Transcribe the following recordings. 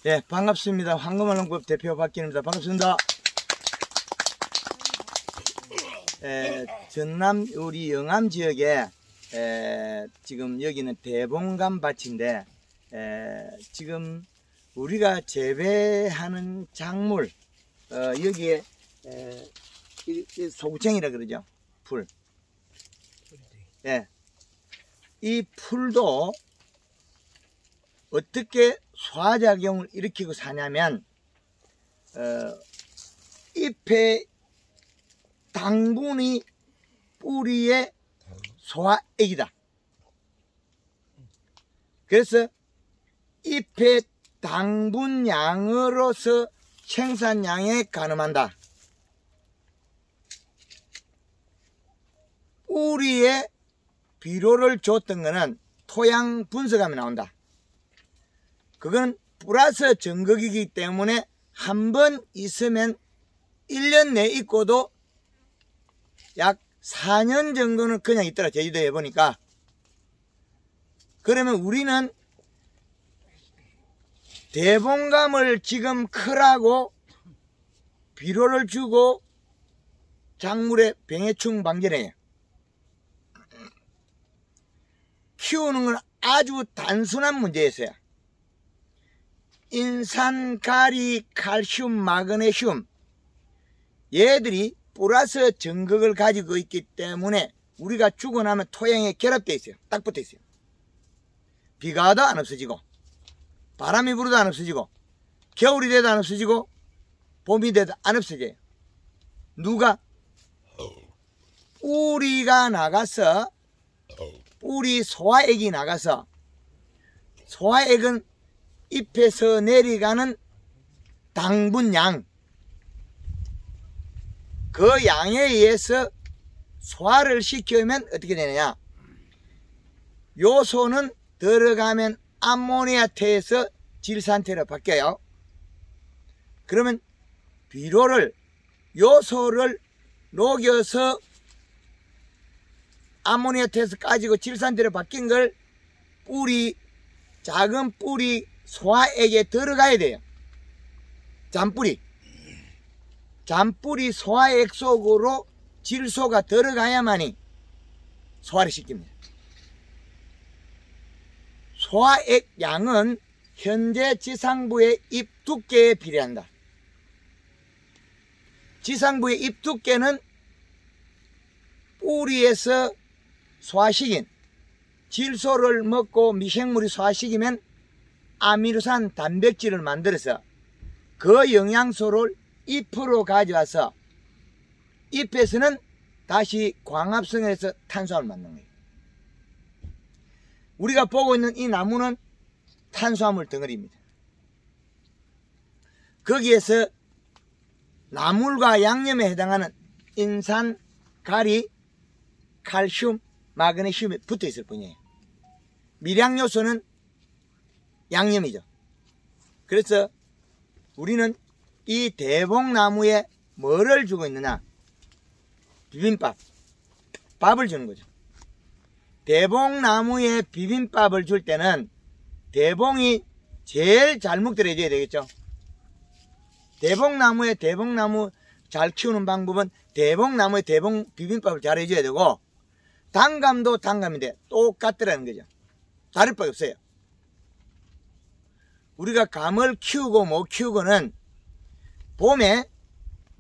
예, 반갑습니다. 황금알농법 대표 박기입니다. 반갑습니다. 전남 우리 영암 지역에 지금 여기는 대봉감 밭인데 지금 우리가 재배하는 작물 여기에 소구쟁이라 그러죠. 풀. 예. 이 풀도 어떻게 소화작용을 일으키고 사냐면 잎의 당분이 뿌리의 소화액이다. 그래서 잎의 당분량으로서 생산량에 가늠한다. 뿌리에 비료를 줬던 거는 토양 분석하면 나온다. 그건 플러스 정극이기 때문에 한 번 있으면 1년 내에 있고도 약 4년 정도는 그냥 있더라. 제주도에 해보니까. 그러면 우리는 대봉감을 지금 크라고 비료를 주고 작물의 병해충 방지를 해요. 키우는 건 아주 단순한 문제였어요. 인산, 가리, 칼슘, 마그네슘 얘들이 플러스 정극을 가지고 있기 때문에 우리가 주고 나면 토양에 결합되어 있어요. 딱 붙어 있어요. 비가 와도 안 없어지고 바람이 불어도 안 없어지고 겨울이 돼도 안 없어지고 봄이 돼도 안 없어져요. 누가? 뿌리가 나가서 뿌리 소화액이 나가서 소화액은 잎에서 내려가는 당분량 그 양에 의해서 소화를 시키면 어떻게 되느냐, 요소는 들어가면 암모니아태에서 질산태로 바뀌어요. 그러면 비료를 요소를 녹여서 암모니아태에서 까지고 질산태로 바뀐 걸 뿌리 작은 뿌리 소화액에 들어가야 돼요. 잔뿌리 소화액 속으로 질소가 들어가야만이 소화를 시킵니다. 소화액 양은 현재 지상부의 잎 두께에 비례한다. 지상부의 잎 두께는 뿌리에서 소화시킨 질소를 먹고 미생물이 소화시키면 아미노산 단백질을 만들어서 그 영양소를 잎으로 가져와서 잎에서는 다시 광합성해서 탄수화물 만드는 거예요. 우리가 보고 있는 이 나무는 탄수화물 덩어리입니다. 거기에서 나물과 양념에 해당하는 인산, 가리, 칼슘, 마그네슘이 붙어 있을 뿐이에요. 미량요소는 양념이죠. 그래서 우리는 이 대봉나무에 뭐를 주고 있느냐? 비빔밥, 밥을 주는 거죠. 대봉나무에 비빔밥을 줄 때는 대봉이 제일 잘 먹더라줘야 되겠죠. 대봉나무 잘 키우는 방법은 대봉나무에 대봉 비빔밥을 잘 해줘야 되고, 단감도 단감인데 똑같더라는 거죠. 다를 바가 없어요. 우리가 감을 키우고 못 키우고는 봄에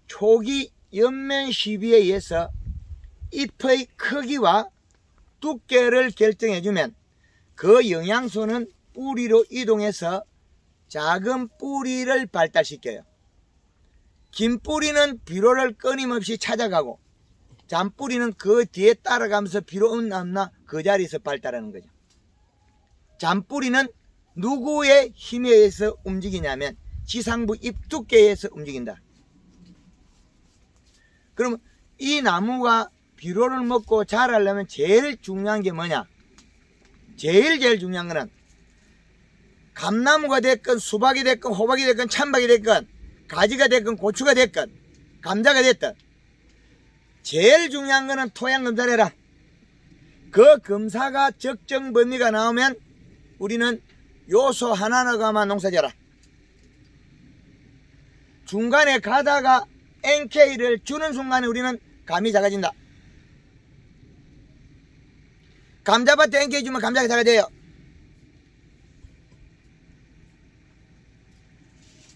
초기 연면 시비에 의해서 잎의 크기와 두께를 결정해주면 그 영양소는 뿌리로 이동해서 작은 뿌리를 발달시켜요. 긴 뿌리는 비료를 끊임없이 찾아가고 잔뿌리는 그 뒤에 따라가면서 비료 없나 그 자리에서 발달하는 거죠. 잔뿌리는 누구의 힘에 의해서 움직이냐면 지상부 잎 두께에 의해서 움직인다. 그럼 이 나무가 비료를 먹고 자라려면 제일 중요한 게 뭐냐? 제일 중요한 거는 감나무가 됐건 수박이 됐건 호박이 됐건 찬박이 됐건 가지가 됐건 고추가 됐건 감자가 됐든 제일 중요한 거는 토양 검사를 해라. 그 검사가 적정 범위가 나오면 우리는 요소 하나가만 농사져라. 중간에 가다가 NK를 주는 순간에 우리는 감이 작아진다. 감자밭에 NK 주면 감자가 작아져요.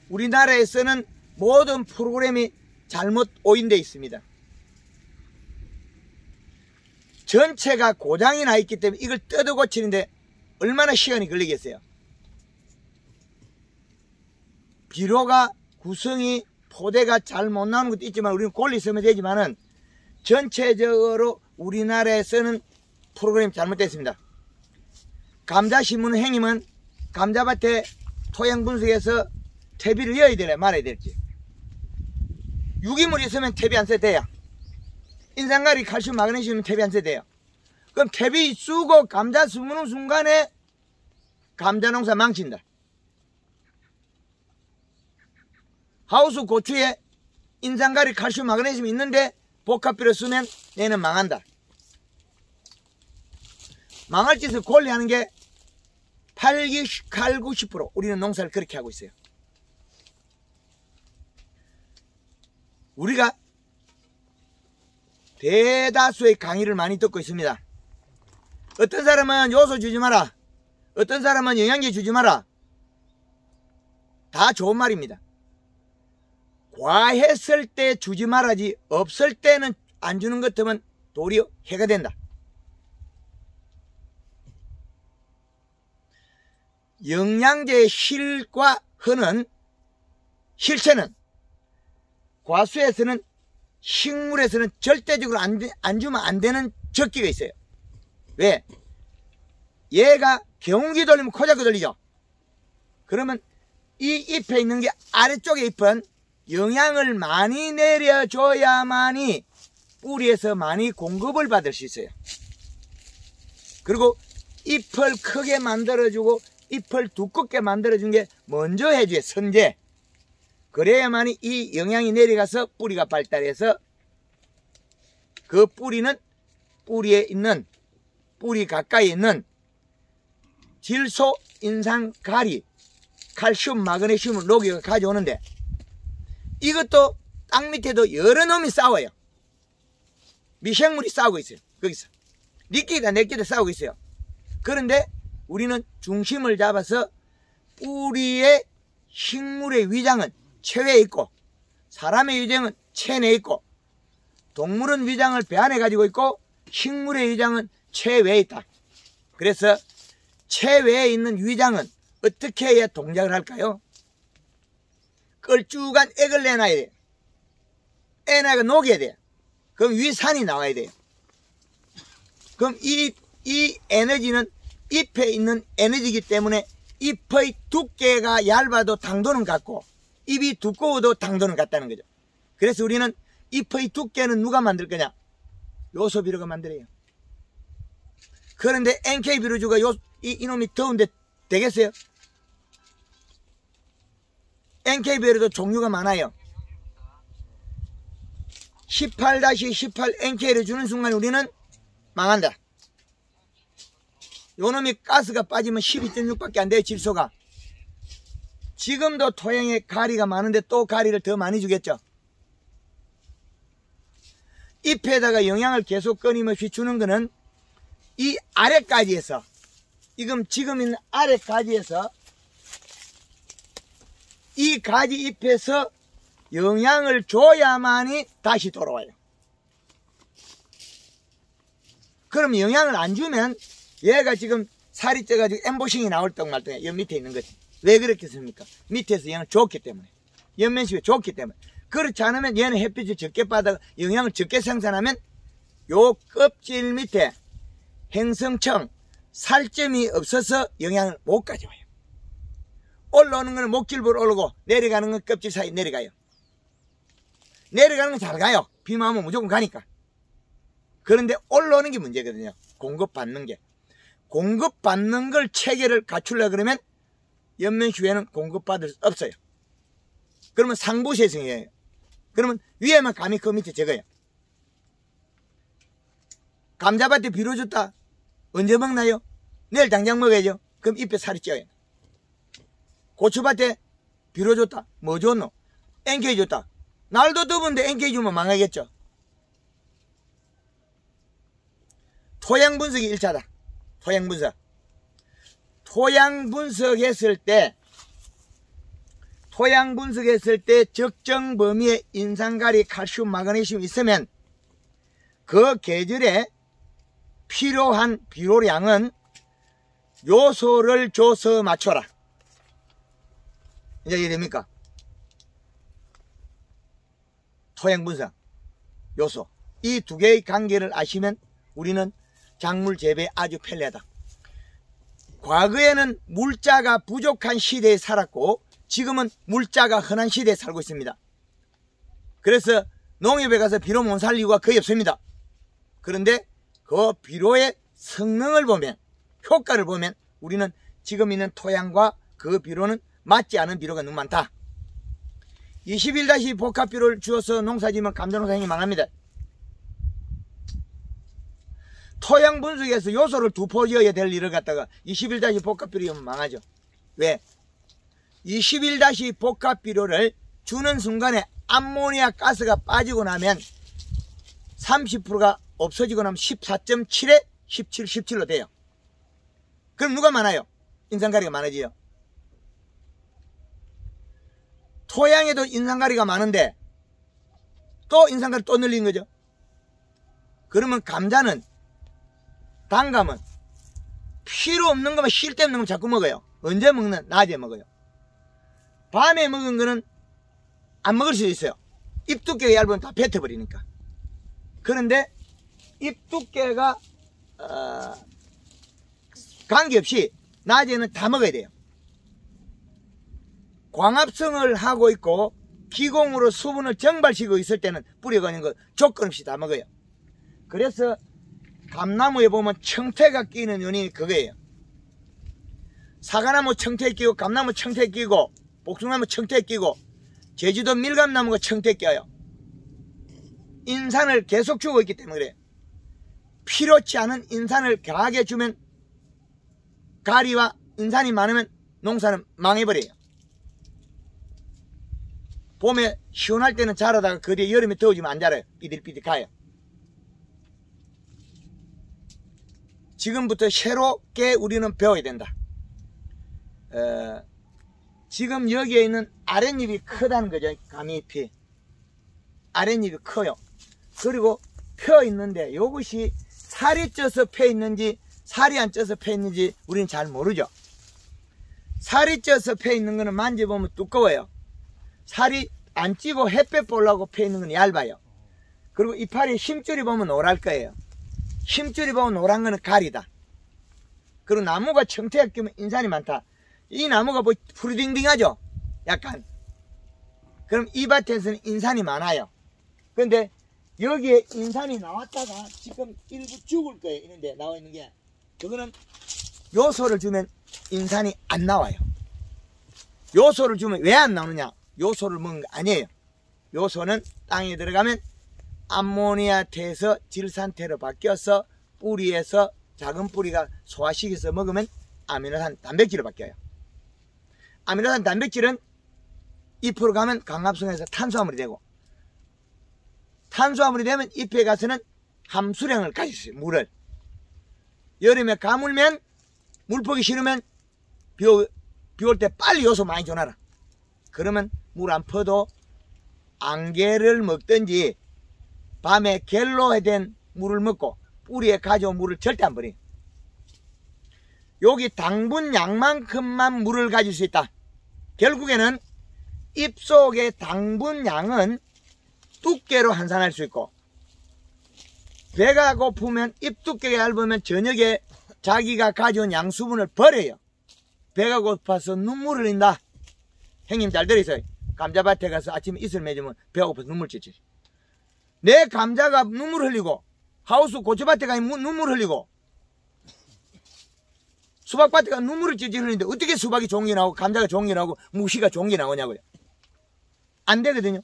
우리나라에서는 모든 프로그램이 잘못 오인되어 있습니다. 전체가 고장이 나 있기 때문에 이걸 뜯어 고치는데 얼마나 시간이 걸리겠어요. 비료가 구성이 포대가 잘 못 나오는 것도 있지만 우리는 권리 쓰면 되지만은 전체적으로 우리나라에서는 프로그램이 잘못됐습니다. 감자 심는 행님은 감자밭에 토양 분석해서 퇴비를 넣어야 되나 말아야 될지. 유기물이 있으면 퇴비 안 써도 돼요. 인산가리, 칼슘, 마그네슘은 퇴비 안 써도 돼요. 그럼 퇴비 쓰고 감자 심는 순간에 감자 농사 망친다. 하우스 고추에 인산가리, 칼슘, 마그네슘이 있는데 복합비료 쓰면 얘는 망한다. 망할 짓을 권리하는 게 8, 90% 우리는 농사를 그렇게 하고 있어요. 우리가 대다수의 강의를 많이 듣고 있습니다. 어떤 사람은 요소 주지 마라, 어떤 사람은 영양제 주지 마라. 다 좋은 말입니다. 과했을 때 주지 말아지 없을 때는 안 주는 것 같으면 도리어 해가 된다. 영양제의 실과 흔은 실체는 과수에서는 식물에서는 절대적으로 안 주면 안 되는 적기가 있어요. 왜? 얘가 경운기 돌리면 코 잡고 돌리죠. 그러면 이 잎에 있는 게 아래쪽에 잎은 영양을 많이 내려줘야만이 뿌리에서 많이 공급을 받을 수 있어요. 그리고 잎을 크게 만들어주고 잎을 두껍게 만들어준 게 먼저 해줘요. 선제. 그래야만이 이 영양이 내려가서 뿌리가 발달해서 그 뿌리는 뿌리에 있는, 뿌리 가까이 있는 질소, 인산, 가리, 칼슘, 마그네슘을 녹여 가져오는데 이것도 땅 밑에도 여러 놈이 싸워요. 미생물이 싸우고 있어요. 거기서 니끼다 내끼다 싸우고 있어요. 그런데 우리는 중심을 잡아서 뿌리의 식물의 위장은 체외에 있고 사람의 위장은 체내에 있고 동물은 위장을 배 안에 가지고 있고 식물의 위장은 체외에 있다. 그래서 체외에 있는 위장은 어떻게 해야 동작을 할까요? 끌쭉한 액을 내놔야 돼요. 에너지가 녹여야 돼요. 그럼 위산이 나와야 돼요. 그럼 이 에너지는 잎에 있는 에너지이기 때문에 잎의 두께가 얇아도 당도는 같고 잎이 두꺼워도 당도는 같다는 거죠. 그래서 우리는 잎의 두께는 누가 만들 거냐? 요소비료가 만들어요. 그런데 NK 비료주가 이놈이 더운데 되겠어요? NK 비료도 종류가 많아요. 18-18 NK를 주는 순간 우리는 망한다. 요놈이 가스가 빠지면 12.6밖에 안 돼요. 질소가. 지금도 토양에 가리가 많은데 또 가리를 더 많이 주겠죠. 잎에다가 영양을 계속 끊임없이 주는 거는 이 아래까지에서 지금 있는 아래까지에서 이 가지 잎에서 영양을 줘야만이 다시 돌아와요. 그럼 영양을 안 주면 얘가 지금 살이 쪄가지고 엠보싱이 나올 똥 말똥에 여 밑에 있는 거지. 왜 그렇겠습니까? 밑에서 영양을 줬기 때문에. 연면식이 좋기 때문에. 그렇지 않으면 얘는 햇빛을 적게 받아 영양을 적게 생산하면 요 껍질 밑에 행성청 살점이 없어서 영양을 못 가져와요. 올라오는 건 목줄부로 오르고 내려가는 건 껍질 사이 내려가요. 내려가는 건 잘 가요. 비만 오면 무조건 가니까. 그런데 올라오는 게 문제거든요. 공급받는 게. 공급받는 걸 체계를 갖추려고 그러면 연면슈에는 공급받을 수 없어요. 그러면 상부세성이에요. 그러면 위에만 감이 그 밑에 적어요. 감자밭에 비료 줬다. 언제 먹나요? 내일 당장 먹어야죠. 그럼 잎에 살이 쪄요. 고추밭에 비료 줬다. 뭐 줬노? NK 줬다. 날도 더운데 NK 주면 망하겠죠. 토양 분석이 1차다. 토양 분석. 토양 분석했을 때 적정 범위의 인산가리, 칼슘, 마그네슘 있으면 그 계절에 필요한 비료량은 요소를 줘서 맞춰라. 이제 이해됩니까? 토양 분석, 요소. 이 두 개의 관계를 아시면 우리는 작물 재배에 아주 편리하다. 과거에는 물자가 부족한 시대에 살았고 지금은 물자가 흔한 시대에 살고 있습니다. 그래서 농협에 가서 비료 못 살 이유가 거의 없습니다. 그런데 그 비료의 성능을 보면, 효과를 보면 우리는 지금 있는 토양과 그 비료는 맞지 않은 비료가 너무 많다. 21- 복합 비료를 주어서 농사지으면 감자농사형이 망합니다. 토양 분석에서 요소를 2포 지어야 될 일을 갖다가 21- 복합 비료면 망하죠. 왜? 21- 복합 비료를 주는 순간에 암모니아 가스가 빠지고 나면 30%가 없어지고 나면 14.7에 17, 17로 돼요. 그럼 누가 많아요? 인산가리가 많아지죠. 토양에도 인산가리가 많은데 또 인산가리 또 늘린 거죠. 그러면 감자는, 단감은 필요 없는 것만, 쉴 데 없는 거 자꾸 먹어요. 언제 먹는? 낮에 먹어요. 밤에 먹은 거는 안 먹을 수 있어요. 잎 두께가 얇으면 다 뱉어버리니까. 그런데 잎 두께가 관계없이 낮에는 다 먹어야 돼요. 광합성을 하고 있고 기공으로 수분을 증발시키고 있을 때는 뿌리가 있는 거 조건 없이 다 먹어요. 그래서 감나무에 보면 청태가 끼는 원인이 그거예요. 사과나무 청태 끼고, 감나무 청태 끼고, 복숭나무 청태 끼고, 제주도 밀감나무가 청태 껴요. 인산을 계속 주고 있기 때문에 그래요. 필요치 않은 인산을 강하게 주면, 가리와 인산이 많으면 농사는 망해버려요. 봄에 시원할 때는 자라다가 그 뒤에 여름에 더워지면 안 자라요. 삐들삐들 가요. 지금부터 새롭게 우리는 배워야 된다. 지금 여기에 있는 아랫잎이 크다는 거죠. 가미잎이. 아랫잎이 커요. 그리고 펴 있는데 이것이 살이 쪄서 펴 있는지 살이 안 쪄서 펴 있는지 우리는 잘 모르죠. 살이 쪄서 펴 있는 거는 만져보면 두꺼워요. 살이 안 찌고 햇볕 보려고 펴 있는 건 얇아요. 그리고 이파리 힘줄이 보면 노랄 거예요. 힘줄이 보면 노란 거는 가리다. 그리고 나무가 청태가 끼면 인산이 많다. 이 나무가 뭐 푸르딩딩하죠? 약간. 그럼 이 밭에서는 인산이 많아요. 그런데 여기에 인산이 나왔다가 지금 일부 죽을 거예요. 이런데 나와 있는 게. 그거는 요소를 주면 인산이 안 나와요. 요소를 주면 왜 안 나오느냐? 요소를 먹은 거 아니에요. 요소는 땅에 들어가면 암모니아 태에서 질산태로 바뀌어서 뿌리에서 작은 뿌리가 소화시켜서 먹으면 아미노산 단백질로 바뀌어요. 아미노산 단백질은 잎으로 가면 광합성에서 탄수화물이 되고, 탄수화물이 되면 잎에 가서는 함수량을 가질 수 있어요. 물을. 여름에 가물면 물 퍼기 싫으면 비 올 때 빨리 요소 많이 줘놔라. 그러면 물 안 퍼도 안개를 먹든지 밤에 겔로에 된 물을 먹고 뿌리에 가져온 물을 절대 안 버려요. 여기 당분 양만큼만 물을 가질 수 있다. 결국에는 잎 속의 당분 양은 두께로 환산할 수 있고, 배가 고프면 잎 두께가 얇으면 저녁에 자기가 가져온 양수분을 버려요. 배가 고파서 눈물을 흘린다. 형님 잘 들으세요. 감자밭에 가서 아침에 이슬 맺으면 배가 고파서 눈물 찔찔. 내 감자가 눈물 흘리고, 하우스 고추밭에 가면 눈물 흘리고, 수박밭에 가면 눈물을 찔찔 흘리는데 어떻게 수박이 좋은 게 나오고 감자가 좋은 게 나오고 무시가 좋은 게 나오냐고요. 안 되거든요.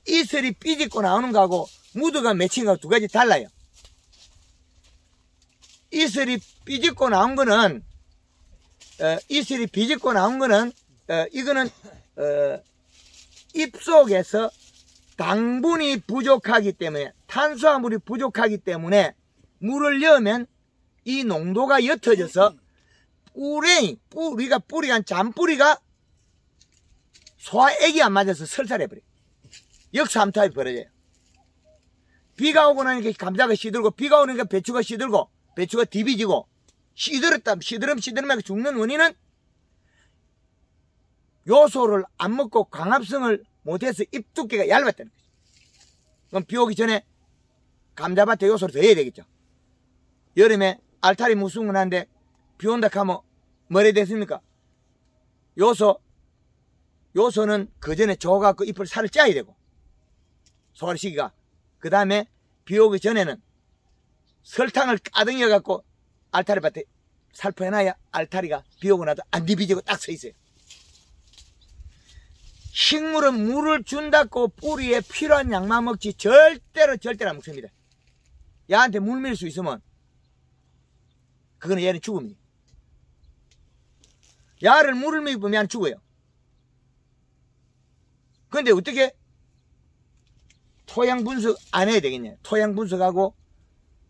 이슬이 삐집고 나오는 거하고 무드가 맺힌 거하고 두 가지 달라요. 이슬이 삐집고 나온 거는 이거는 잎 속에서 당분이 부족하기 때문에, 탄수화물이 부족하기 때문에 물을 넣으면 이 농도가 옅어져서 우리가 뿌리가 잔뿌리가 소화액이 안 맞아서 설사해버려요. 역삼투압이 벌어져요. 비가 오고 나니까 감자가 시들고, 비가 오니까 배추가 시들고, 배추가 디비지고, 시들으면 죽는 원인은 요소를 안 먹고 광합성을 못해서 잎 두께가 얇았다는 거죠. 그럼 비 오기 전에 감자밭에 요소를 더 해야 되겠죠. 여름에 알타리 무수문한데 비 온다 하면 뭐래 됐습니까? 요소는 그 전에 저어갖고 잎을 살을 짜야 되고, 소화를 시기가. 그 다음에 비 오기 전에는 설탕을 까덩여갖고 알타리밭에 살포해놔야 알타리가 비 오고 나도 안 디비지고 딱 서 있어요. 식물은 물을 준다고 뿌리에 필요한 양만 먹지 절대로 안 먹습니다. 야한테 물 밀 수 있으면 그거는 얘는 죽음이에요. 야를 물을 먹이면 얘는 죽어요. 그런데 어떻게 토양 분석 안 해야 되겠냐. 토양 분석하고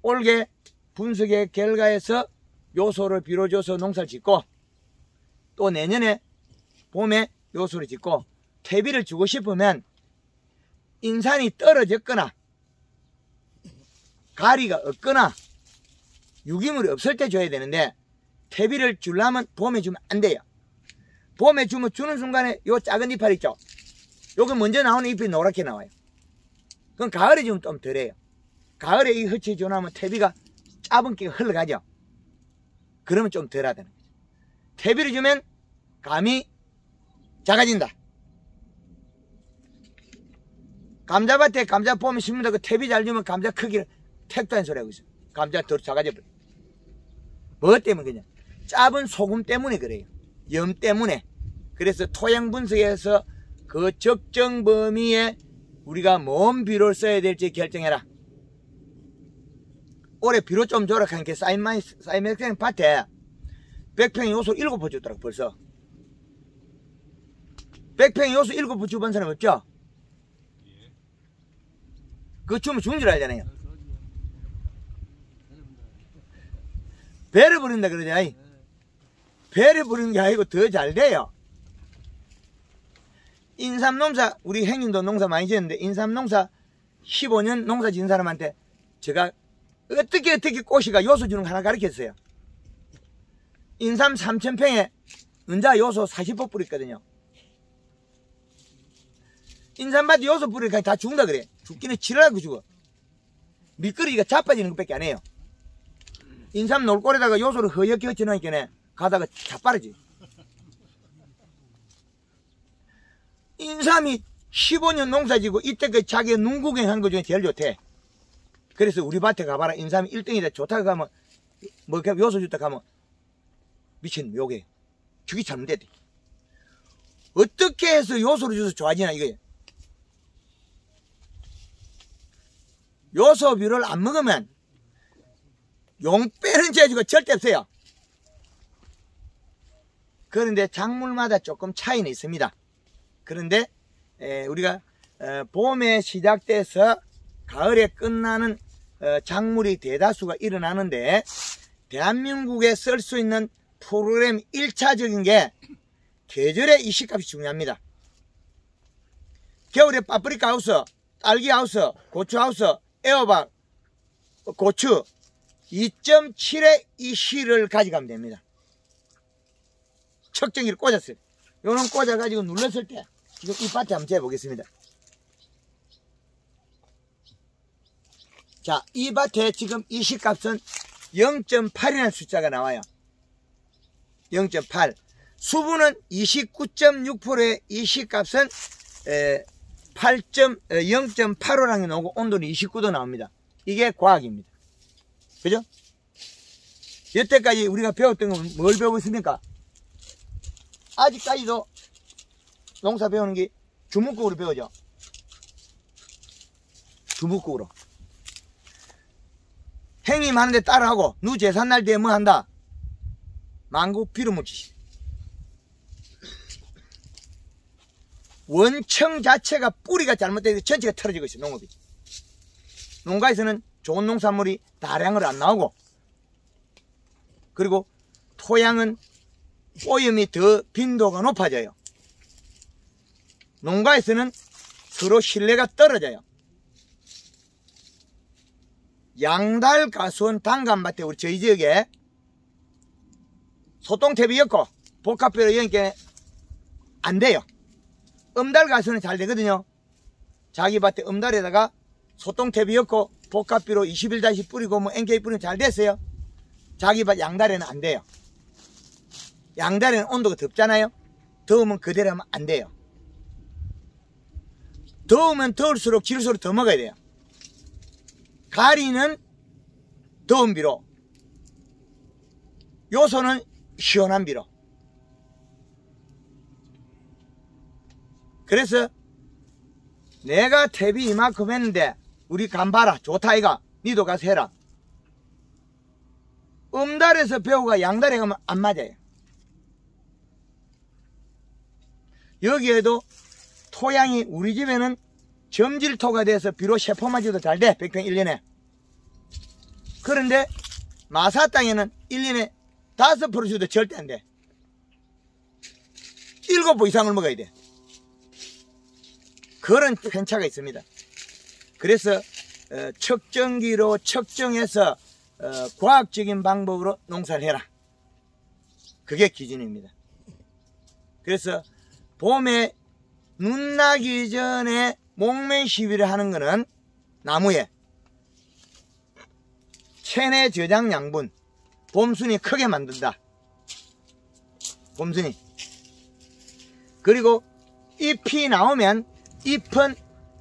올게 분석의 결과에서 요소를 비료줘서 농사를 짓고, 또 내년에 봄에 요소를 짓고, 퇴비를 주고 싶으면 인산이 떨어졌거나 가리가 없거나 유기물이 없을 때 줘야 되는데, 퇴비를 주려면 봄에 주면 안 돼요. 봄에 주는 순간에 요 작은 이파리 있죠. 요거 먼저 나오는 잎이 노랗게 나와요. 그럼 가을에 주면 좀 덜해요. 가을에 이 흩이 주나면 퇴비가 짜분기가 흘러가죠. 그러면 좀 덜 하다는 거죠. 퇴비를 주면 감이 작아진다. 감자밭에 감자 봄에 심는다 그 퇴비 잘 주면 감자 크기를 택도 한 소리 하고 있어요. 감자가 더 작아져 버려요. 뭐 때문에 그냥? 작은 소금 때문에 그래요. 염 때문에. 그래서 토양 분석에서 그 적정 범위에 우리가 뭔 비료를 써야 될지 결정해라. 올해 비료 좀 줘라 하니까 사이맥생 밭에 100평에 요소 7번 줬더라고 벌써. 100평에 요소 7번 줘본 사람 없죠? 그거 주면 죽는 줄 알잖아요. 배를 부린다 그러지. 배를 부리는 게 아니고 더 잘 돼요. 인삼농사, 우리 형님도 농사 많이 지었는데, 인삼농사 15년 농사 지은 사람한테 제가 어떻게 꽃이가 요소 주는 거 하나 가르쳤어요. 인삼 3,000평에 은자 요소 40호 뿌렸거든요. 인삼밭에 요소 뿌리니까 다 죽는다 그래. 죽기는 치료하고 죽어. 미끄러지가 자빠지는 것밖에 안 해요. 인삼 놀골에다가 요소를 허옇게 흩어놓으니까 가다가 자빠르지. 인삼이 15년 농사지고 이때까지 자기가 눈구경한 것 중에 제일 좋대. 그래서 우리 밭에 가봐라. 인삼이 1등이다 좋다고 가면 뭐 요소 줬다 가면 미친 요게 죽이 잘못됐대. 어떻게 해서 요소를 줘서 좋아지나 이거예요. 요소 비료를 안 먹으면 용 빼는 재주가 절대 없어요. 그런데 작물마다 조금 차이는 있습니다. 그런데 우리가 봄에 시작돼서 가을에 끝나는 작물이 대다수가 일어나는데, 대한민국에 쓸 수 있는 프로그램 1차적인 게 계절의 이식값이 중요합니다. 겨울에 파프리카 하우스, 딸기 하우스, 고추 하우스, 애호박, 고추 2.7의 이시를 가져가면 됩니다. 척정기를 꽂았어요. 요런 꽂아가지고 눌렀을 때 지금 이 밭에 한번 재보겠습니다. 자, 이 밭에 지금 이시값은 0.8이라는 숫자가 나와요. 0.8. 수분은 29.6%의 이시값은 0.85랑이 나오고 온도는 29도 나옵니다. 이게 과학입니다. 그죠? 여태까지 우리가 배웠던 건 뭘 배우고 있습니까? 아직까지도 농사 배우는 게 주묵국으로 배우죠. 주묵국으로. 행님 하는데 따라하고, 누 제삿날 때 뭐 한다? 망고 비료 묻히시. 원청 자체가 뿌리가 잘못돼서 전체가 틀어지고 있어요. 농업이. 농가에서는 좋은 농산물이 다량으로 안 나오고, 그리고 토양은 오염이 더 빈도가 높아져요. 농가에서는 서로 신뢰가 떨어져요. 양달, 가수원, 단감밭에 우리 저희 지역에 소똥탭이 엮고 복합비료 연계 안 돼요. 음달 가수는 잘 되거든요. 자기 밭에 음달에다가 소똥탭이 엮고 복합비료 21다시 뿌리고 뭐 NK 뿌리면 잘 됐어요. 자기 밭 양달에는 안 돼요. 양달에는 온도가 덥잖아요. 더우면 그대로 하면 안 돼요. 더우면 더울수록 질수록 더 먹어야 돼요. 가리는 더운 비료, 요소는 시원한 비료. 그래서 내가 탭이 이만큼 했는데 우리 간봐라, 좋다 이가, 니도 가서 해라. 음달에서 배우가 양달에 가면 안 맞아요. 여기에도 토양이 우리 집에는 점질토가 돼서 비료 세포맞이도 잘 돼. 100평 1년에. 그런데 마사 땅에는 1년에 5%도 절대 안 돼. 7보 이상을 먹어야 돼. 그런 편차가 있습니다. 그래서 측정기로 측정해서 과학적인 방법으로 농사를 해라. 그게 기준입니다. 그래서 봄에 눈 나기 전에 목면 시비를 하는 거는 나무에 체내 저장 양분, 봄순이 크게 만든다. 봄순이. 그리고 잎이 나오면 잎은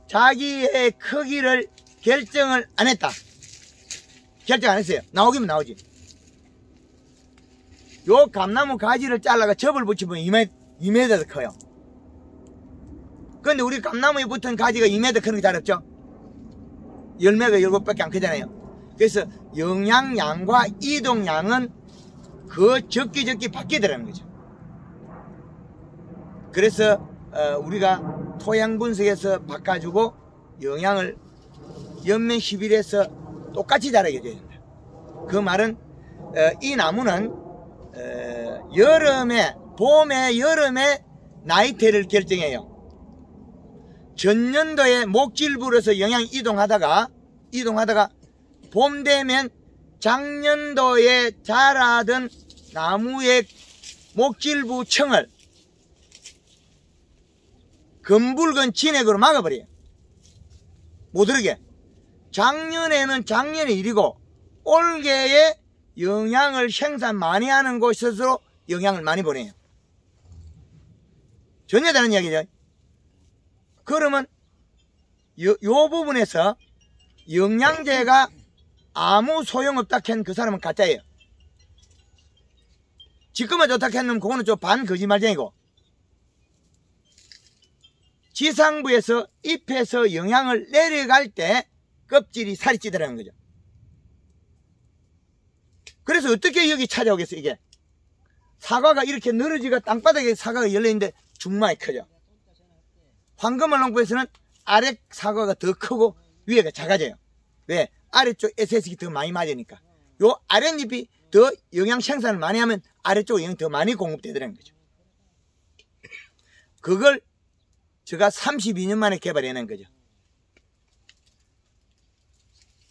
자기의 크기를 결정을 안 했다. 결정 안 했어요. 나오기면 나오지. 요 감나무 가지를 잘라가 접을 붙이면 2m 더 커요. 근데 우리 감나무에 붙은 가지가 2m 크는 게 잘 없죠? 열매가 7밖에 안 크잖아요. 그래서 영양량과 이동량은 그 적기 바뀌더라는 거죠. 그래서 우리가 토양 분석에서 바꿔주고 영양을 연면 11에서 똑같이 자라게 해줘야 된다. 그 말은 이 나무는 봄에 여름에 나이테를 결정해요. 전년도에 목질부로서 영양 이동하다가 봄 되면 작년도에 자라던 나무의 목질부 층을 검붉은 진액으로 막아버려요. 못 오르게. 작년에는 작년의 일이고 올해에 영양을 생산 많이 하는 곳에서 영양을 많이 보내요. 전혀 다른 이야기죠. 그러면 요 부분에서 영양제가 아무 소용없다 캔 그 사람은 가짜예요. 지금은 좋다 캔 그거는 좀 반 거짓말쟁이고, 지상부에서 잎에서 영양을 내려갈 때 껍질이 살이 찌더라는 거죠. 그래서 어떻게 여기 찾아오겠어요? 이게 사과가 이렇게 늘어지가 땅바닥에 사과가 열려있는데 중마에 커져. 황금알 농부에서는 아래 사과가 더 크고 위에가 작아져요. 왜? 아래쪽 SS기 더 많이 맞으니까. 요 아랫잎이 더 영양 생산을 많이 하면 아래쪽 영양이 더 많이 공급되더라는 거죠. 그걸 제가 32년 만에 개발해낸 거죠.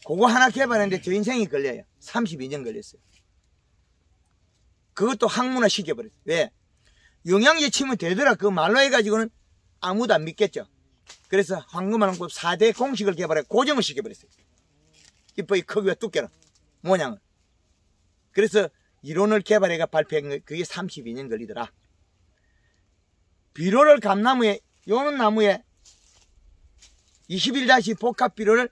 그거 하나 개발했는데 저 인생이 걸려요. 32년 걸렸어요. 그것도 학문화 시켜버렸어요. 왜? 영양제 치면 되더라 그 말로 해가지고는 아무도 안 믿겠죠. 그래서 황금알농법 4대 공식을 개발해 고정을 시켜버렸어요. 잎의 크기와 두께는, 모양을. 그래서 이론을 개발해가 발표한 거 그게 32년 걸리더라. 비료를 감나무에, 요는 나무에 21다시 복합 비료를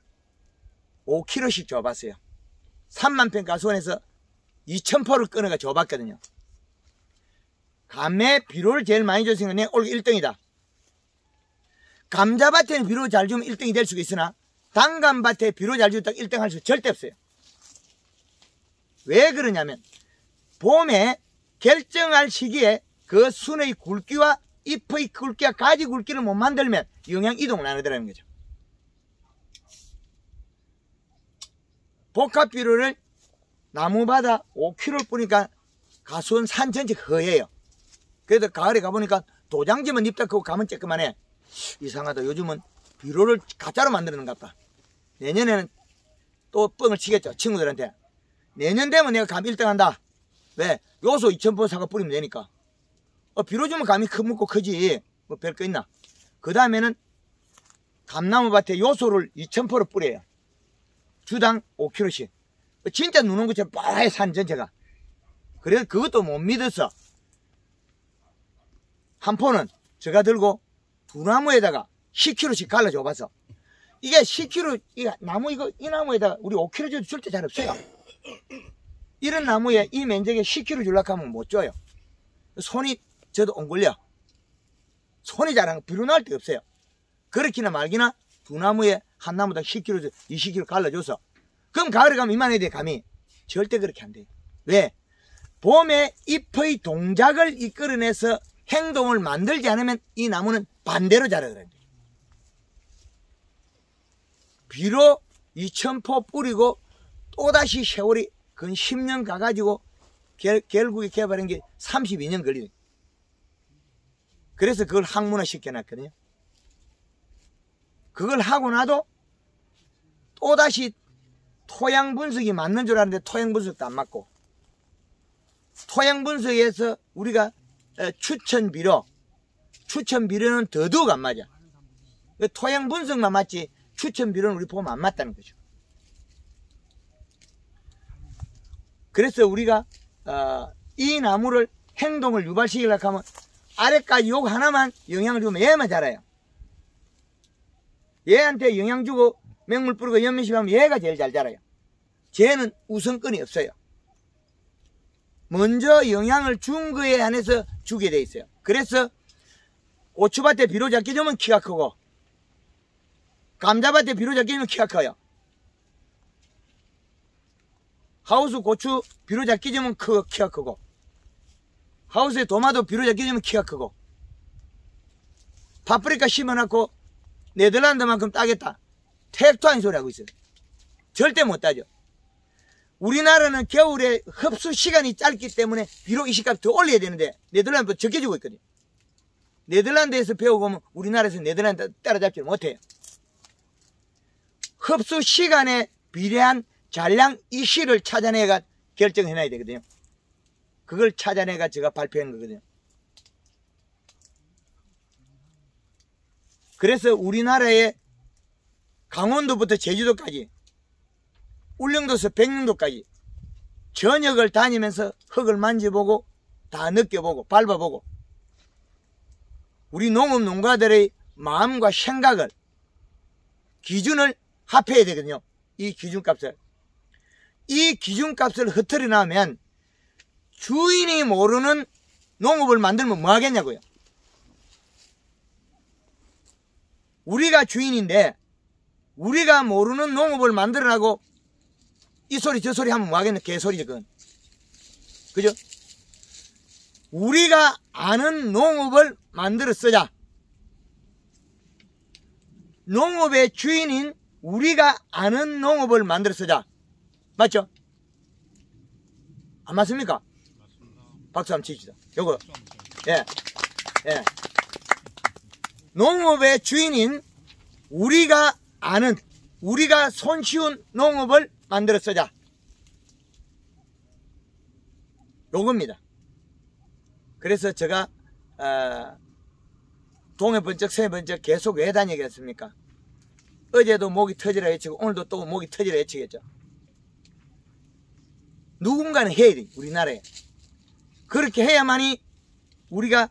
5kg씩 줘봤어요. 30,000평 가수원에서 2,000포를 끊어가 줘봤거든요. 감에 비료를 제일 많이 줬으니까 내가 올해 1등이다. 감자밭에는 비료 잘 주면 1등이 될 수가 있으나 단감밭에 비료 잘 주면 1등 할 수 절대 없어요. 왜 그러냐면 봄에 결정할 시기에 그 순의 굵기와 잎의 굵기와 가지 굵기를 못 만들면 영양 이동을 안 하더라는 거죠. 복합비료를 나무마다 5kg 뿌니까 가수원 산 전체 허예요. 그래도 가을에 가보니까 도장지만 입다 크고 가면 쬐끄만해. 이상하다. 요즘은 비료를 가짜로 만드는 것 같다. 내년에는 또 뻥을 치겠죠. 친구들한테. 내년 되면 내가 감 1등 한다. 왜? 요소 2000% 사가 뿌리면 되니까. 비료 주면 감이 크고 크지. 뭐 별 거 있나? 그 다음에는 감나무밭에 요소를 2000% 뿌려요. 주당 5kg씩. 진짜 누는 것처럼 뽀해 산 전체가. 그래서 그것도 못 믿어서 한 포는 제가 들고 두 나무에다가 10kg씩 갈라줘 봐서 이게 10kg 이 나무 이 나무에다가 우리 5kg 줘도 줄 때 잘 없어요. 이런 나무에 이 면적에 10kg 주려고 하면 못 줘요. 손이 저도 옹골려. 손이 자랑 비료 나올 데 없어요. 그렇기나 말기나 두 나무에 한 나무당 10kg 20kg 갈라줘서 그럼 가을에 가면 이만해야 돼. 감이 절대 그렇게 안 돼요. 왜? 봄에 잎의 동작을 이끌어내서 행동을 만들지 않으면 이 나무는 반대로 자라더라고요. 비료 2000포 뿌리고 또다시 세월이 근 10년 가가지고 결국에 개발한 게 32년 걸리네. 그래서 그걸 학문화 시켜놨거든요. 그걸 하고 나도 또다시 토양 분석이 맞는 줄 알았는데 토양 분석도 안 맞고, 토양 분석에서 우리가 추천 비료는 더더욱 안 맞아. 토양 분석만 맞지 추천 비료는 우리 보면 안 맞다는 거죠. 그래서 우리가 이 나무를 행동을 유발시키려고 하면 아래까지 요 하나만 영양을 주면 얘만 자라요. 얘한테 영양 주고 맹물 뿌리고 연면식하면 얘가 제일 잘 자라요. 쟤는 우선권이 없어요. 먼저 영양을 준 거에 한해서 주게 돼 있어요. 그래서 고추밭에 비료 잡기 주면 키가 크고, 감자밭에 비료 잡기 주면 키가 커요. 하우스 고추 비료 잡기 주면 키가 크고, 하우스에 도마도 비료 잡기 주면 키가 크고, 파프리카 심어놓고 네덜란드만큼 따겠다. 택도 아닌 소리 하고 있어요. 절대 못 따죠. 우리나라는 겨울에 흡수 시간이 짧기 때문에 비록 이식값 더 올려야 되는데 네덜란드보다 적게 주고 있거든요. 네덜란드에서 배워보면 우리나라에서 네덜란드 따라잡지 못해요. 흡수 시간에 비례한 잔량 이시를 찾아내가 결정해놔야 되거든요. 그걸 찾아내가 제가 발표한 거거든요. 그래서 우리나라의 강원도부터 제주도까지, 울릉도에서 백령도까지 전역을 다니면서 흙을 만져보고 다 느껴보고 밟아보고 우리 농업 농가들의 마음과 생각을, 기준을 합해야 되거든요. 이 기준값을. 이 기준값을 흐트려 나면 주인이 모르는 농업을 만들면 뭐 하겠냐고요. 우리가 주인인데 우리가 모르는 농업을 만들어라고 이 소리 저 소리 하면 뭐 하겠냐. 개소리죠 그건. 그죠? 우리가 아는 농업을 만들어 쓰자. 농업의 주인인 우리가 아는 농업을 만들어 쓰자. 맞죠? 안 맞습니까? 맞습니다. 박수 한번 치시죠. 요거. 예. 예. 농업의 주인인 우리가 아는, 우리가 손쉬운 농업을 만들어 쓰자. 요겁니다. 그래서 제가 동해 번쩍 서해 번쩍 계속 왜 다니겠습니까? 어제도 목이 터지라 외치고 오늘도 또 목이 터지라 외치겠죠. 누군가는 해야 돼. 우리나라에. 그렇게 해야만이 우리가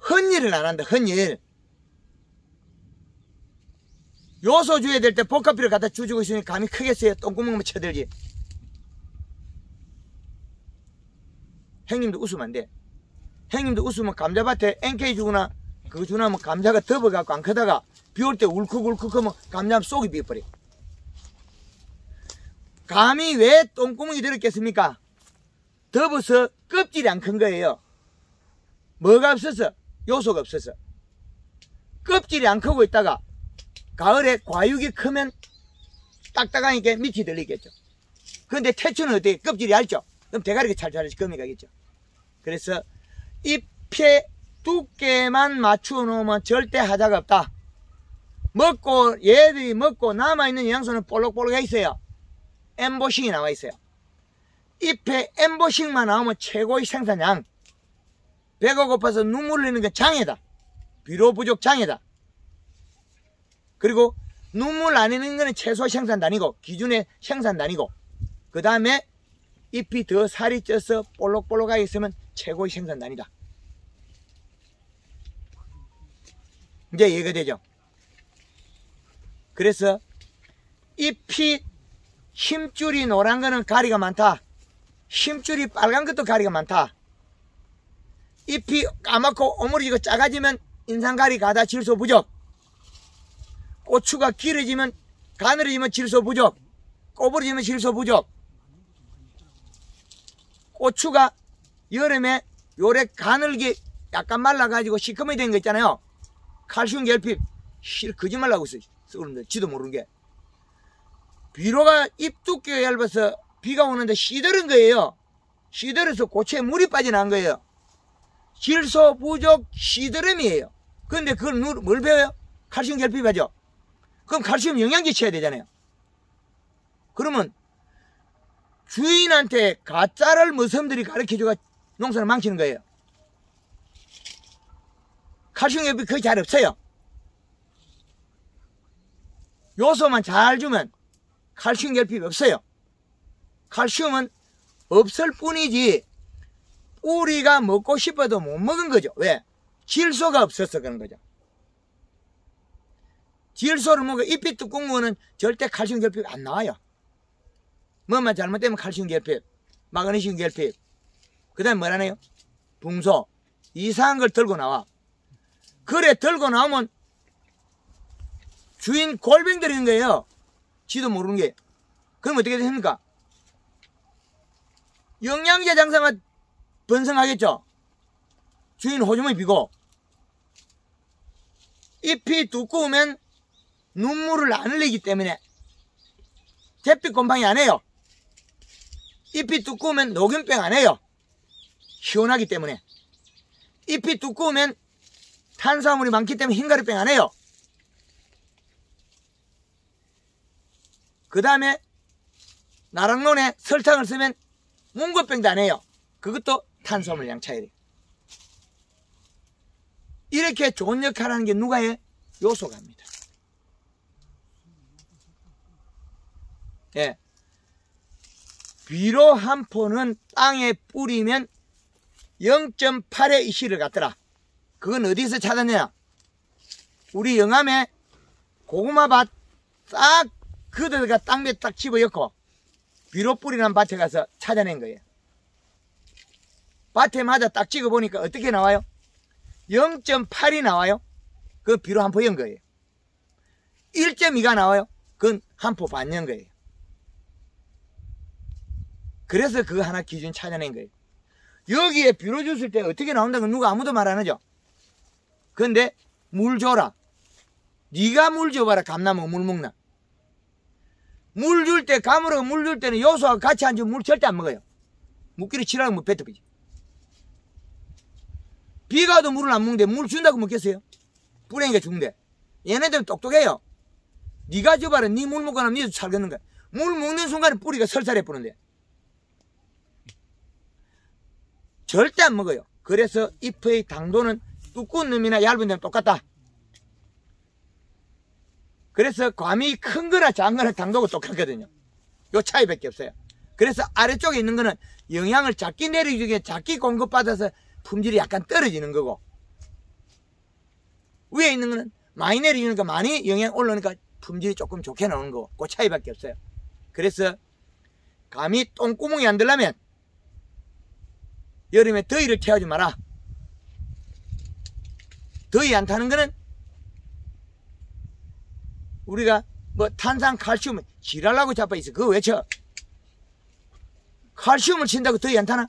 헛일을 안 한다. 헛일. 요소 줘야 될 때 복합비를 갖다 주고 있으니 감이 크겠어요. 똥구멍만 쳐들지. 형님도 웃으면 안 돼. 형님도 웃으면 감자밭에 NK 주거나 그거 주나 하면 감자가 덮어갖고 안 크다가 비 올 때 울컥울컥 하면 감자 속이 비어버려. 감이 왜 똥구멍이 들었겠습니까? 덮어서 껍질이 안 큰 거예요. 뭐가 없어서? 요소가 없어서. 껍질이 안 크고 있다가 가을에 과육이 크면 딱딱하니까 밑이 들리겠죠. 그런데 태초는 어떻게 껍질이 얇죠? 그럼 대가리가 찰찰 검이 가겠죠. 그래서 잎의 두께만 맞추어 놓으면 절대 하자가 없다. 얘들이 먹고 남아있는 영양소는 볼록볼록해 있어요. 엠보싱이 나와 있어요. 잎에 엠보싱만 나오면 최고의 생산량. 배가 고파서 눈물 흘리는 건 장애다. 비료 부족 장애다. 그리고 눈물 안 흘리는 거는 최소 생산단위고, 기준의 생산단위고, 그 다음에 잎이 더 살이 쪄서 볼록볼록하게 있으면 최고의 생산단위다. 이제 이해가 되죠? 그래서 잎이 힘줄이 노란 거는 가리가 많다. 힘줄이 빨간 것도 가리가 많다. 잎이 까맣고 오므려지고 작아지면 인상가리 가다 질소 부족. 고추가 길어지면 가늘어지면 질소 부족. 꼬부러지면 질소 부족. 고추가 여름에 요래 가늘게 약간 말라가지고 시커멓게 된 거 있잖아요. 칼슘 결핍. 거짓말하고 있어요. 썩는데 지도 모르는 게. 비료가 잎 두께가 얇아서 비가 오는데 시들은 거예요. 시들어서 고추에 물이 빠져나간 거예요. 질소 부족 시드름이에요. 그런데 그걸 뭘 배워요? 칼슘 결핍하죠. 그럼 칼슘 영양제 쳐야 되잖아요. 그러면 주인한테 가짜를 머슴들이 가르쳐줘가 농사를 망치는 거예요. 칼슘 결핍 거의 잘 없어요. 요소만 잘 주면 칼슘 결핍이 없어요. 칼슘은 없을 뿐이지 우리가 먹고 싶어도 못 먹은 거죠. 왜? 질소가 없어서 그런 거죠. 질소를 먹어 잎이 두꺼운 거는 절대 칼슘 결핍이 안 나와요. 뭐만 잘못되면 칼슘 결핍, 마그네슘 결핍, 그 다음에 뭐라네요? 붕소. 이상한 걸 들고 나와. 그래 들고 나오면 주인 골병 들이는 거예요. 지도 모르는 게. 그럼 어떻게 됩니까? 영양제 장사가 번성하겠죠. 주인 호주머니 비고. 잎이 두꺼우면 눈물을 안 흘리기 때문에 잿빛 곰팡이 안 해요. 잎이 두꺼우면 녹균병 안 해요. 시원하기 때문에. 잎이 두꺼우면 탄수화물이 많기 때문에 흰가루병 안 해요. 그 다음에 나락론에 설탕을 쓰면 문고병도 안 해요. 그것도 탄수화물 양 차이래요. 이렇게 좋은 역할을 하는 게 누가 해? 요소가 합니다. 예. 비료 한 포는 땅에 뿌리면 0.8의 이시를 갖더라. 그건 어디서 찾았냐? 우리 영암에 고구마밭 싹 그들가 땅에 딱 집어넣고 비료 뿌리는 밭에 가서 찾아낸 거예요. 밭에마다 딱 찍어보니까 어떻게 나와요? 0.8이 나와요. 그건 비료 한 포 연 거예요. 1.2가 나와요. 그건 한 포 반 연 거예요. 그래서 그거 하나 기준 찾아낸 거예요. 여기에 비료 줬을 때 어떻게 나온다는 건 누가 아무도 말 안 하죠. 그런데 물 줘라. 네가 물 줘봐라. 감나무 물 먹나. 물 줄 때, 감으로 물 줄 때는 요소하고 같이 안 주면 물 절대 안 먹어요. 물기를 치라고 뭐 뱉어버리지. 비가 와도 물을 안 먹는데 물 준다고 먹겠어요? 뿌랭이가 죽는데. 얘네들은 똑똑해요. 네가 줘봐라. 네 물 먹고 나면 니도 살겠는 거야. 물 먹는 순간에 뿌리가 설사해 뿌는데. 절대 안 먹어요. 그래서 잎의 당도는 두꺼운 놈이나 얇은 놈이랑 똑같다. 그래서 과미 큰 거나 작은 거나 당도가 똑같거든요. 요 차이밖에 없어요. 그래서 아래쪽에 있는 거는 영양을 작게 내려주기에 작게 공급받아서 품질이 약간 떨어지는 거고, 위에 있는 거는 많이 내려주니까 많이 영양 올라오니까 품질이 조금 좋게 나오는 거고, 그 차이밖에 없어요. 그래서 감이 똥구멍이 안 들려면 여름에 더위를 태우지 마라. 더위 안 타는 거는 우리가 뭐 탄산 칼슘 지랄라고 자빠있어. 그거 왜 쳐? 칼슘을 친다고 더위 안 타나?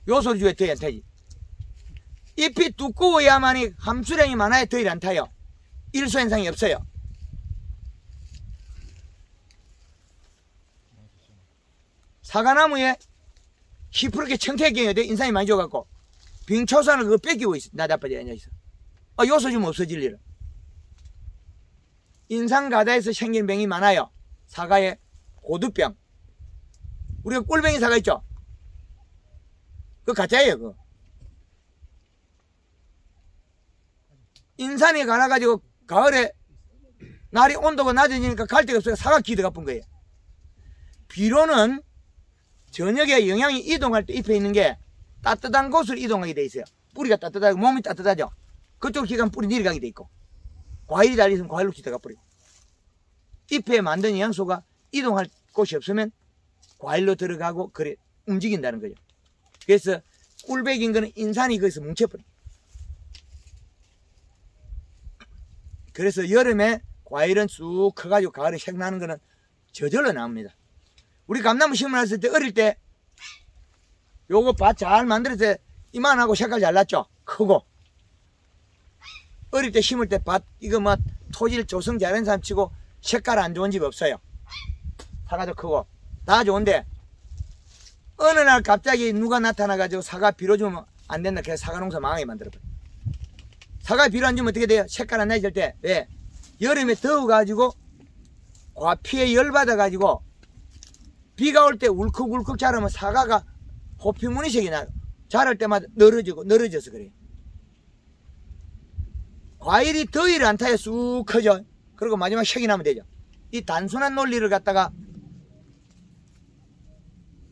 요소를 줘야 더위 안 타지. 잎이 두꺼워야만이 함수량이 많아야 더위를 안 타요. 일소 현상이 없어요. 사과나무에 시퍼렇게 청태경이 인상이 많이 줘갖고 빙초산을 그거 뺏기고 있어. 나자빠져 앉아있어. 요소 좀 없어질 일은. 인상가다에서 생긴 병이 많아요. 사과에 고두병. 우리가 꿀병이 사과 있죠? 그거 가짜예요, 그거. 인산이 가라가지고 가을에 날이 온도가 낮아지니까 갈 데가 없어요. 사과 기대가 아픈 거예요. 비료는 저녁에 영양이 이동할 때 잎에 있는 게 따뜻한 곳으로 이동하게 돼 있어요. 뿌리가 따뜻하고 몸이 따뜻하죠. 그쪽으로 기가면 뿌리 내려가게 돼 있고, 과일이 달려있으면 과일로 기대가 뿌리고, 잎에 만든 영양소가 이동할 곳이 없으면 과일로 들어가고 그래 움직인다는 거죠. 그래서 꿀백인 거는 인산이 거기서 뭉쳐버려. 그래서 여름에 과일은 쑥 커가지고 가을에 색 나는 거는 저절로 나옵니다. 우리 감나무 심어놨을 때 어릴 때 요거 밭 잘 만들어서 이만하고 색깔 잘 났죠? 크고. 어릴 때 심을 때 밭 이거 뭐 토질 조성 잘하는 사람 치고 색깔 안 좋은 집 없어요. 사과도 크고 다 좋은데 어느 날 갑자기 누가 나타나가지고 사과 비료 주면 안 된다 해서 사과 농사 망하게 만들어버려. 사과 비료 안 주면 어떻게 돼요? 색깔 안 나질 때. 왜? 여름에 더워가지고 과피에 열받아가지고 비가 올 때 울컥울컥 자라면 사과가 호피무늬색이 나요. 자랄 때마다 늘어져서 그래요. 과일이 더위를 안 타야 쑥 커져. 그리고 마지막 색이 나면 되죠. 이 단순한 논리를 갖다가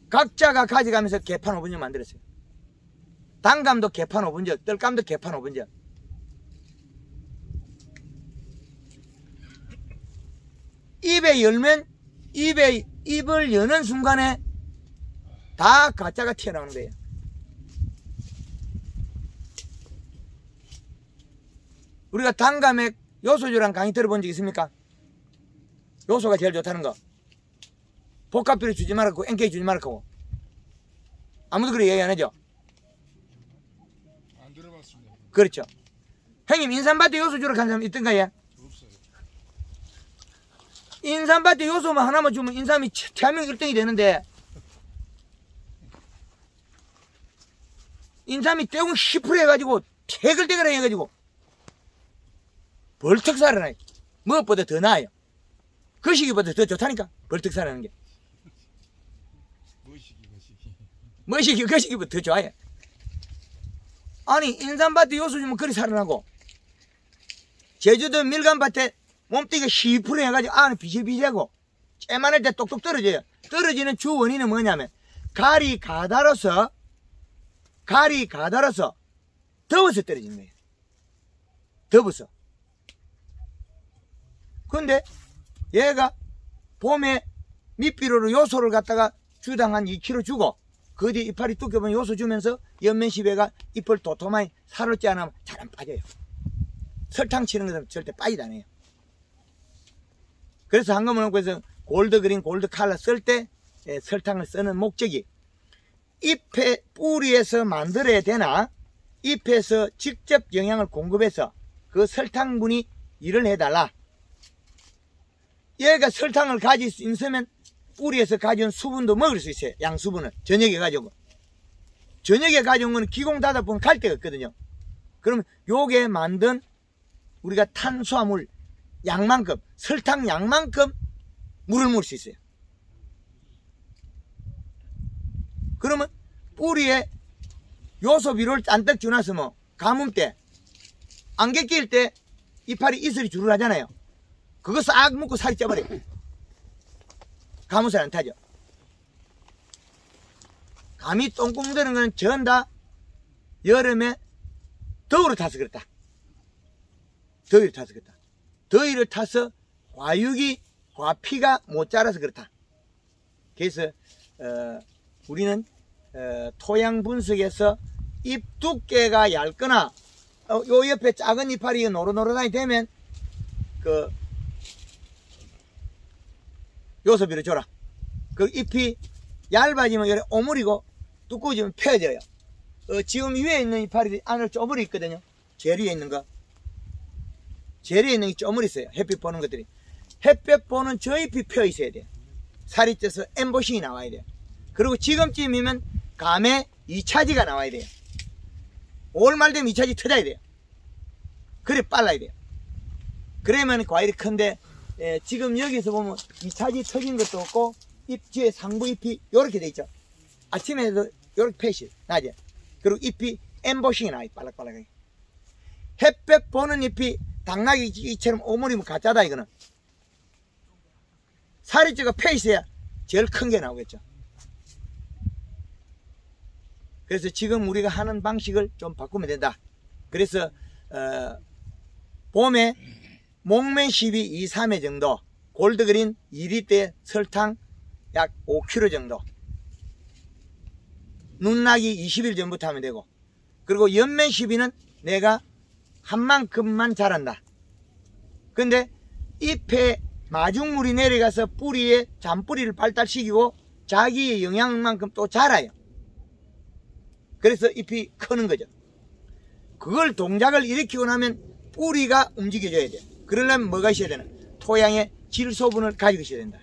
각자가 가져가면서 개판 5분전 만들었어요. 단감도 개판 5분전, 뜰감도 개판 5분전. 입에 열면 입을 여는 순간에 다 가짜가 튀어나오는 거예요. 우리가 단감에 요소주랑 강의 들어본 적 있습니까? 요소가 제일 좋다는 거. 복합비료 주지 말고 NK 주지 말고. 아무도 그렇게 얘기 안 하죠? 안 들어봤습니다. 그렇죠. 형님 인삼밭에 요소주로 간 사람 있던가요? 없어요. 인삼밭에 요소만 하나만 주면 인삼이 대한민국 1등이 되는데 인삼이 떼운 10% 해가지고 태글태글 해가지고 벌떡 살아나요. 무엇보다 더 나아요. 그 시기보다 더 좋다니까. 벌떡 살아나는 게. 뭐시기 그 시기보다 더 좋아요. 아니 인삼밭에 요소 주면 그리 살아나고 제주도 밀감밭에 몸뚱이가 10% 해가지고 안에 비실비실하고 쬐만할 때 똑똑 떨어져요. 떨어지는 주 원인은 뭐냐면 갈이 가다로서 더워서 떨어지는 거예요. 더워서. 근데 얘가 봄에 밑비료로 요소를 갖다가 주당 한 2kg 주고 그 뒤에 이파리 두꺼우면 요소 주면서 연면시배가 잎을 도톰하게 살을 찌 않으면 잘 안 빠져요. 설탕 치는 것은 절대 빠지도 않아요. 그래서 한꺼번에 골드그린, 골드칼라 쓸 때 설탕을 쓰는 목적이 잎의 뿌리에서 만들어야 되나 잎에서 직접 영양을 공급해서 그 설탕분이 일을 해달라. 얘가 설탕을 가질 수 있으면 뿌리에서 가져온 수분도 먹을 수 있어요. 양수분을 저녁에 가져오고. 저녁에 가져온 건 기공다다 보면 갈 데가 없거든요. 그러면 요게 만든 우리가 탄수화물 양만큼, 설탕 양만큼 물을 먹을 수 있어요. 그러면 뿌리에 요소비료를 잔뜩 주놨으면 가뭄 때 안개 낄 때 이파리 이슬이 주를 하잖아요. 그거 싹 먹고 살이 쪄버려요. 가뭄살 안 타죠. 감이 똥꽁 드는 거는 전 다 여름에 더위를 타서 그렇다. 더위를 타서 그렇다. 더위를 타서 과피가 못 자라서 그렇다. 그래서 우리는 토양 분석에서 잎 두께가 얇거나 요 옆에 작은 이파리 노릇노릇하게 되면 그 요소비를 줘라. 그 잎이 얇아지면 오물이고 두꺼워지면 펴져요. 지금 위에 있는 이파리 안을 쪼물이 있거든요. 제일 위에 있는 거. 제일 위에 있는 게 쪼물이 있어요. 햇빛 보는 것들이. 햇볕 보는 저 잎이 펴 있어야 돼요. 살이 쪄서 엠보싱이 나와야 돼요. 그리고 지금쯤이면 감에 2차지가 나와야 돼요. 5월 말 되면 2차지 터져야 돼요. 그래 빨라야 돼요. 그러면 과일이 큰데 지금 여기서 보면 2차지 터진 것도 없고 잎 뒤에 상부 잎이 요렇게 돼 있죠. 아침에도 요렇게 펴시 낮에. 그리고 잎이 엠보싱이 나와요. 빨락빨락하게. 햇볕 보는 잎이 당나귀처럼 오므리면 가짜다 이거는. 살이 찌가 펴 있어야 제일 큰 게 나오겠죠. 그래서 지금 우리가 하는 방식을 좀 바꾸면 된다. 그래서 봄에 목매 12, 2, 3회 정도, 골드그린 2리터에 설탕 약 5kg 정도, 눈나기 20일 전부터 하면 되고, 그리고 연매 12는 내가 한 만큼만 자란다. 근데 잎에 마중물이 내려가서 뿌리에 잔뿌리를 발달시키고 자기의 영양만큼 또 자라요. 그래서 잎이 크는 거죠. 그걸 동작을 일으키고 나면 뿌리가 움직여줘야 돼요. 그러려면 뭐가 있어야 되나? 토양에 질소분을 가지고 있어야 된다.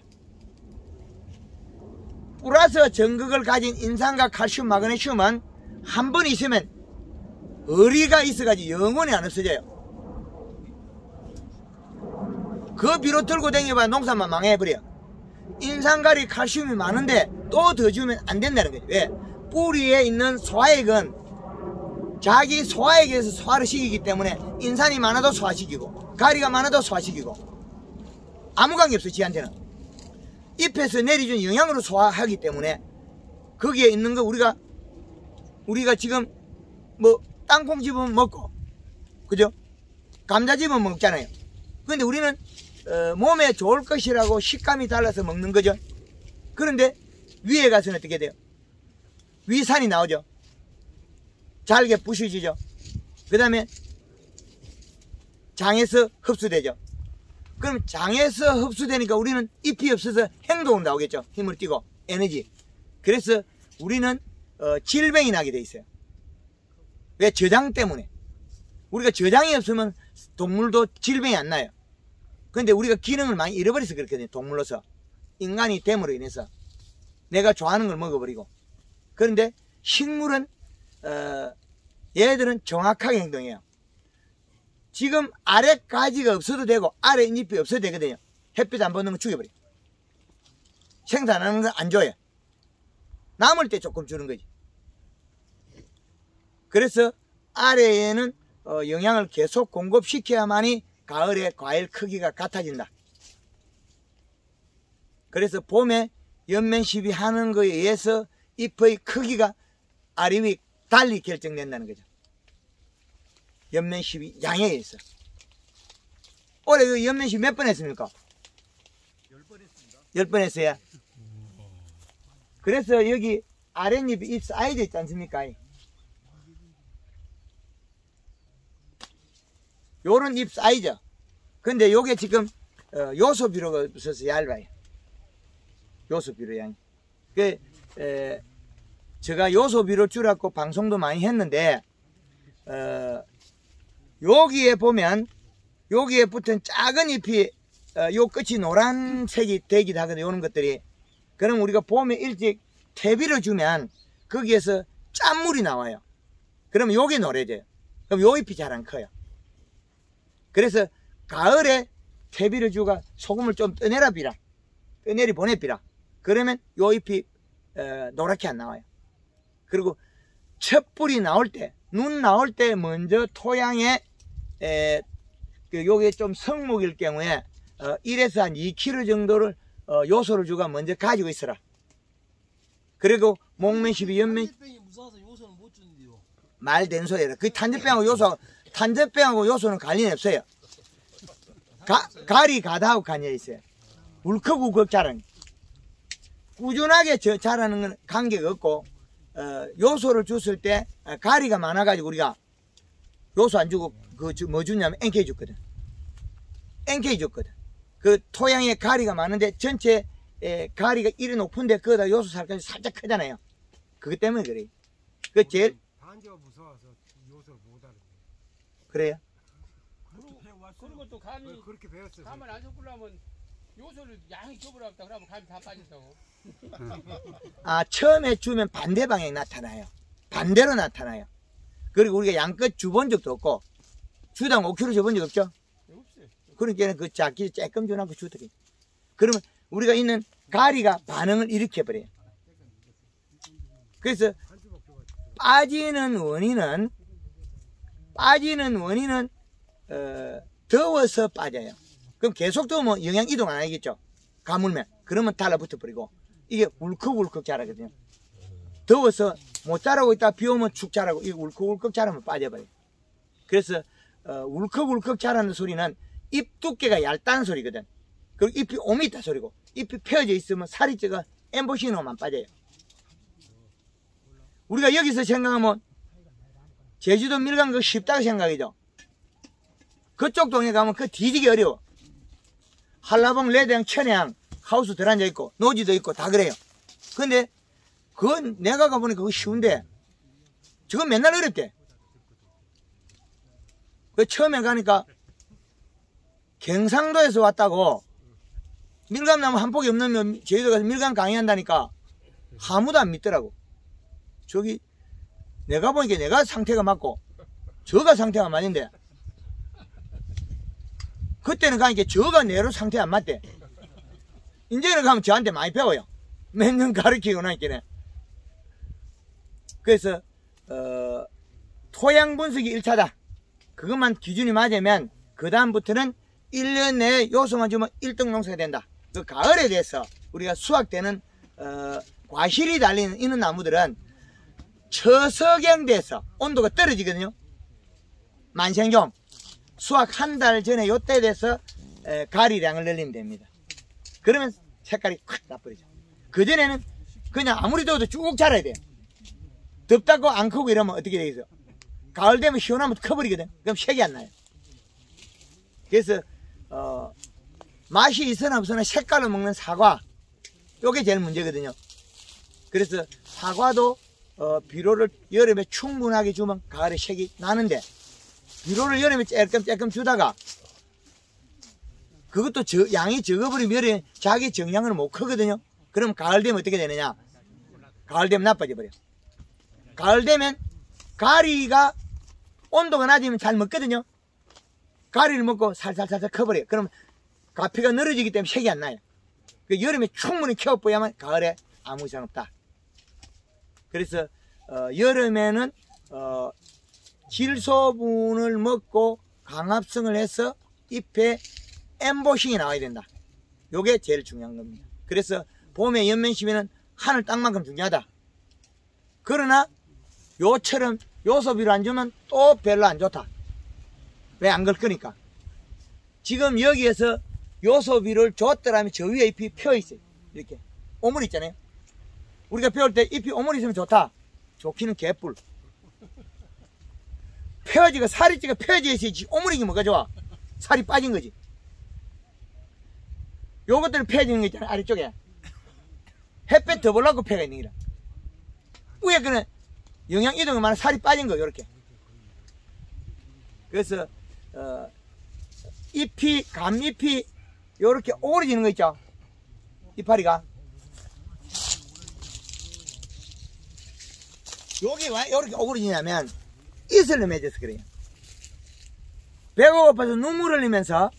플러스 전극을 가진 인산과 칼슘, 마그네슘은 한 번 있으면 어리가 있어가지고 영원히 안 없어져요. 그 비로 들고 다녀봐 농사만 망해버려. 인산가리 칼슘이 많은데 또 더 주면 안 된다는 거죠. 왜? 뿌리에 있는 소화액은 자기 소화액에서 소화를 시키기 때문에 인산이 많아도 소화시키고 가리가 많아도 소화시키고 아무 관계없어. 지한테는 잎에서 내려준 영양으로 소화하기 때문에 거기에 있는 거 우리가 지금 뭐 땅콩 집으면 먹고 그죠? 감자 집으면 먹잖아요. 근데 우리는 몸에 좋을 것이라고 식감이 달라서 먹는 거죠. 그런데 위에 가서는 어떻게 돼요? 위산이 나오죠. 잘게 부셔지죠. 그 다음에 장에서 흡수되죠. 그럼 장에서 흡수되니까 우리는 잎이 없어서 행동으로 나오겠죠. 힘을 띠고 에너지. 그래서 우리는 질병이 나게 돼 있어요. 왜? 저장 때문에. 우리가 저장이 없으면 동물도 질병이 안 나요. 근데 우리가 기능을 많이 잃어버려서 그렇거든요. 동물로서. 인간이 됨으로 인해서 내가 좋아하는 걸 먹어버리고. 그런데 식물은 얘들은 정확하게 행동해요. 지금 아래 가지가 없어도 되고 아래 잎이 없어도 되거든요. 햇빛 안 받는 거 죽여버려. 생산하는 건 안 줘요. 남을 때 조금 주는 거지. 그래서 아래에는 영양을 계속 공급시켜야만이 가을에 과일 크기가 같아진다. 그래서 봄에 연면 시비 하는 거에 의해서 잎의 크기가 아래 위 달리 결정된다는 거죠. 연면 시비 양에 의해서. 올해 그 연면 시비 몇 번 했습니까? 10번 했습니다. 10번 했어요. 그래서 여기 아랫잎이 잎 사이즈 있지 않습니까? 요런 잎 사이즈. 근데 요게 지금 요소 비료가 없어서 얇아요. 요소 비료 양이. 제가 요소 비료 줄였고 방송도 많이 했는데 여기에 보면 여기에 붙은 작은 잎이 요 끝이 노란색이 되기도 하거든요. 요런 것들이. 그럼 우리가 봄에 일찍 퇴비를 주면 거기에서 짠물이 나와요. 그러면 요게 노래져요. 그럼 요 잎이 잘 안 커요. 그래서 가을에 퇴비를 주가 소금을 좀 떠내라 비라. 떠내리 보내비라. 그러면 요 잎이 노랗게 안 나와요. 그리고 첫 뿌리 나올 때, 눈 나올 때 먼저 토양에 요게 좀 성목일 경우에 1에서 한 2kg 정도를 요소를 주가 먼저 가지고 있어라. 그리고 목면십이 연면 탄저병이 무서워서 요소는 못 주는데요. 말된 소리라. 그 탄저병하고 요소는 관련이 없어요. 가리 가다하고 관련이 있어요. 울컥울컥 자라는. 꾸준하게 자라는 건 관계가 없고 요소를 줬을 때 가리가 많아가지고 우리가 요소 안 주고 뭐 주냐면 NK 줬거든. NK 줬거든. 그 토양에 가리가 많은데 전체 가리가 이리 높은데 거기다 요소 살까지 살짝 크잖아요. 그것 때문에 그래. 그 제일 환자가 무서워서 요소를 못 하는데. 그래요? 그리고 또 감이 그렇게 배웠어요. 감을 안 섞으려면 요소를 양이 줘버렸다 그러면 감이 다 빠진다고. 아, 처음에 주면 반대 방향이 나타나요. 반대로 나타나요. 그리고 우리가 양껏 주본 적도 없고, 주당 5kg 줘본 적 없죠? 없어요. 그러니까 그 작기 조금 줘놓고 주더니. 그러면 우리가 있는 가리가 반응을 일으켜버려요. 그래서 빠지는 원인은 더워서 빠져요. 그럼 계속 더우면 영양 이동 안 하겠죠? 가물면. 그러면 달라붙어 버리고 이게 울컥울컥 자라거든요. 더워서 못 자라고 있다 비 오면 축 자라고 이 울컥울컥 자라면 빠져버려요. 그래서 울컥울컥 자라는 소리는 잎 두께가 얇다는 소리거든. 그리고 잎이 오미 있다 소리고, 잎이 펴져 있으면 살이 쪄가 엠보시노만 빠져요. 우리가 여기서 생각하면 제주도 밀강 그 쉽다고 생각이죠. 그쪽 동네 가면 그 뒤지기 어려워. 한라봉, 레대양, 천혜양 하우스 들어앉아있고 노지도 있고 다 그래요. 근데 그건 내가 가보니까 그거 쉬운데 저건 맨날 어렵대. 그 처음에 가니까 경상도에서 왔다고 밀감나무 한 폭이 없는 제주도 가서 밀감 강의한다니까 아무도 안 믿더라고. 저기 내가 보니까 내가 상태가 맞고 저가 상태가 맞는데 그때는 가니까 저가 내로 상태 안 맞대. 이제는 가면 저한테 많이 배워요. 몇 년 가르치고 나니까. 그래서 토양 분석이 1차다. 그것만 기준이 맞으면 그 다음부터는 1년 내에 요소만 주면 1등 농사가 된다. 그 가을에 대해서 우리가 수확 때는 과실이 달리는 이런 나무들은 처석양돼서 온도가 떨어지거든요. 만생종 수확 한 달 전에 요때 돼서 가리량을 늘리면 됩니다. 그러면 색깔이 확 나버리죠. 그전에는 그냥 아무리 더워도 쭉 자라야 돼요. 덥다고 안 크고 이러면 어떻게 되겠어요? 가을 되면 시원하면 커버리거든. 그럼 색이 안 나요. 그래서 맛이 있으나 없으나 색깔로 먹는 사과, 요게 제일 문제거든요. 그래서 사과도 비료를 여름에 충분하게 주면 가을에 색이 나는데, 비료를 여름에 조금 주다가 그것도 양이 적어버리면 자기 정량을 못 크거든요. 그럼 가을 되면 어떻게 되느냐? 가을 되면 나빠져 버려. 가을 되면 가리가 온도가 낮으면 잘 먹거든요. 가리를 먹고 살살살살 커버려요. 그럼 가피가 늘어지기 때문에 색이 안 나요. 여름에 충분히 키워보야만 가을에 아무 이상 없다. 그래서 여름에는 질소분을 먹고 강합성을 해서 잎에 엠보싱이 나와야 된다. 요게 제일 중요한 겁니다. 그래서 봄에 연면심에는 하늘 땅만큼 중요하다. 그러나 요처럼 요소비를 안 주면 또 별로 안 좋다. 왜 안 긁으니까. 지금 여기에서 요소비를 줬더라면 저 위에 잎이 펴 있어요. 이렇게 오물 있잖아요. 우리가 배울 때 잎이 오물 있으면 좋다. 좋기는 개뿔. 펴지가 살이 찌가 펴져 있어야지. 오물이기 뭐가 좋아? 살이 빠진 거지. 요것들은 펴지는 거 있잖아. 아래쪽에 햇볕 더 보려고 펴가 있는 거라. 위에 그는 영양 이동이 많아 살이 빠진 거 요렇게. 그래서 잎이 감잎이 요렇게 오그러지는 거 있죠. 이파리가 여기 왜 이렇게 오그러지냐면 이슬로 맺어서 그래요. 배가 고파서 눈물을 흘리면서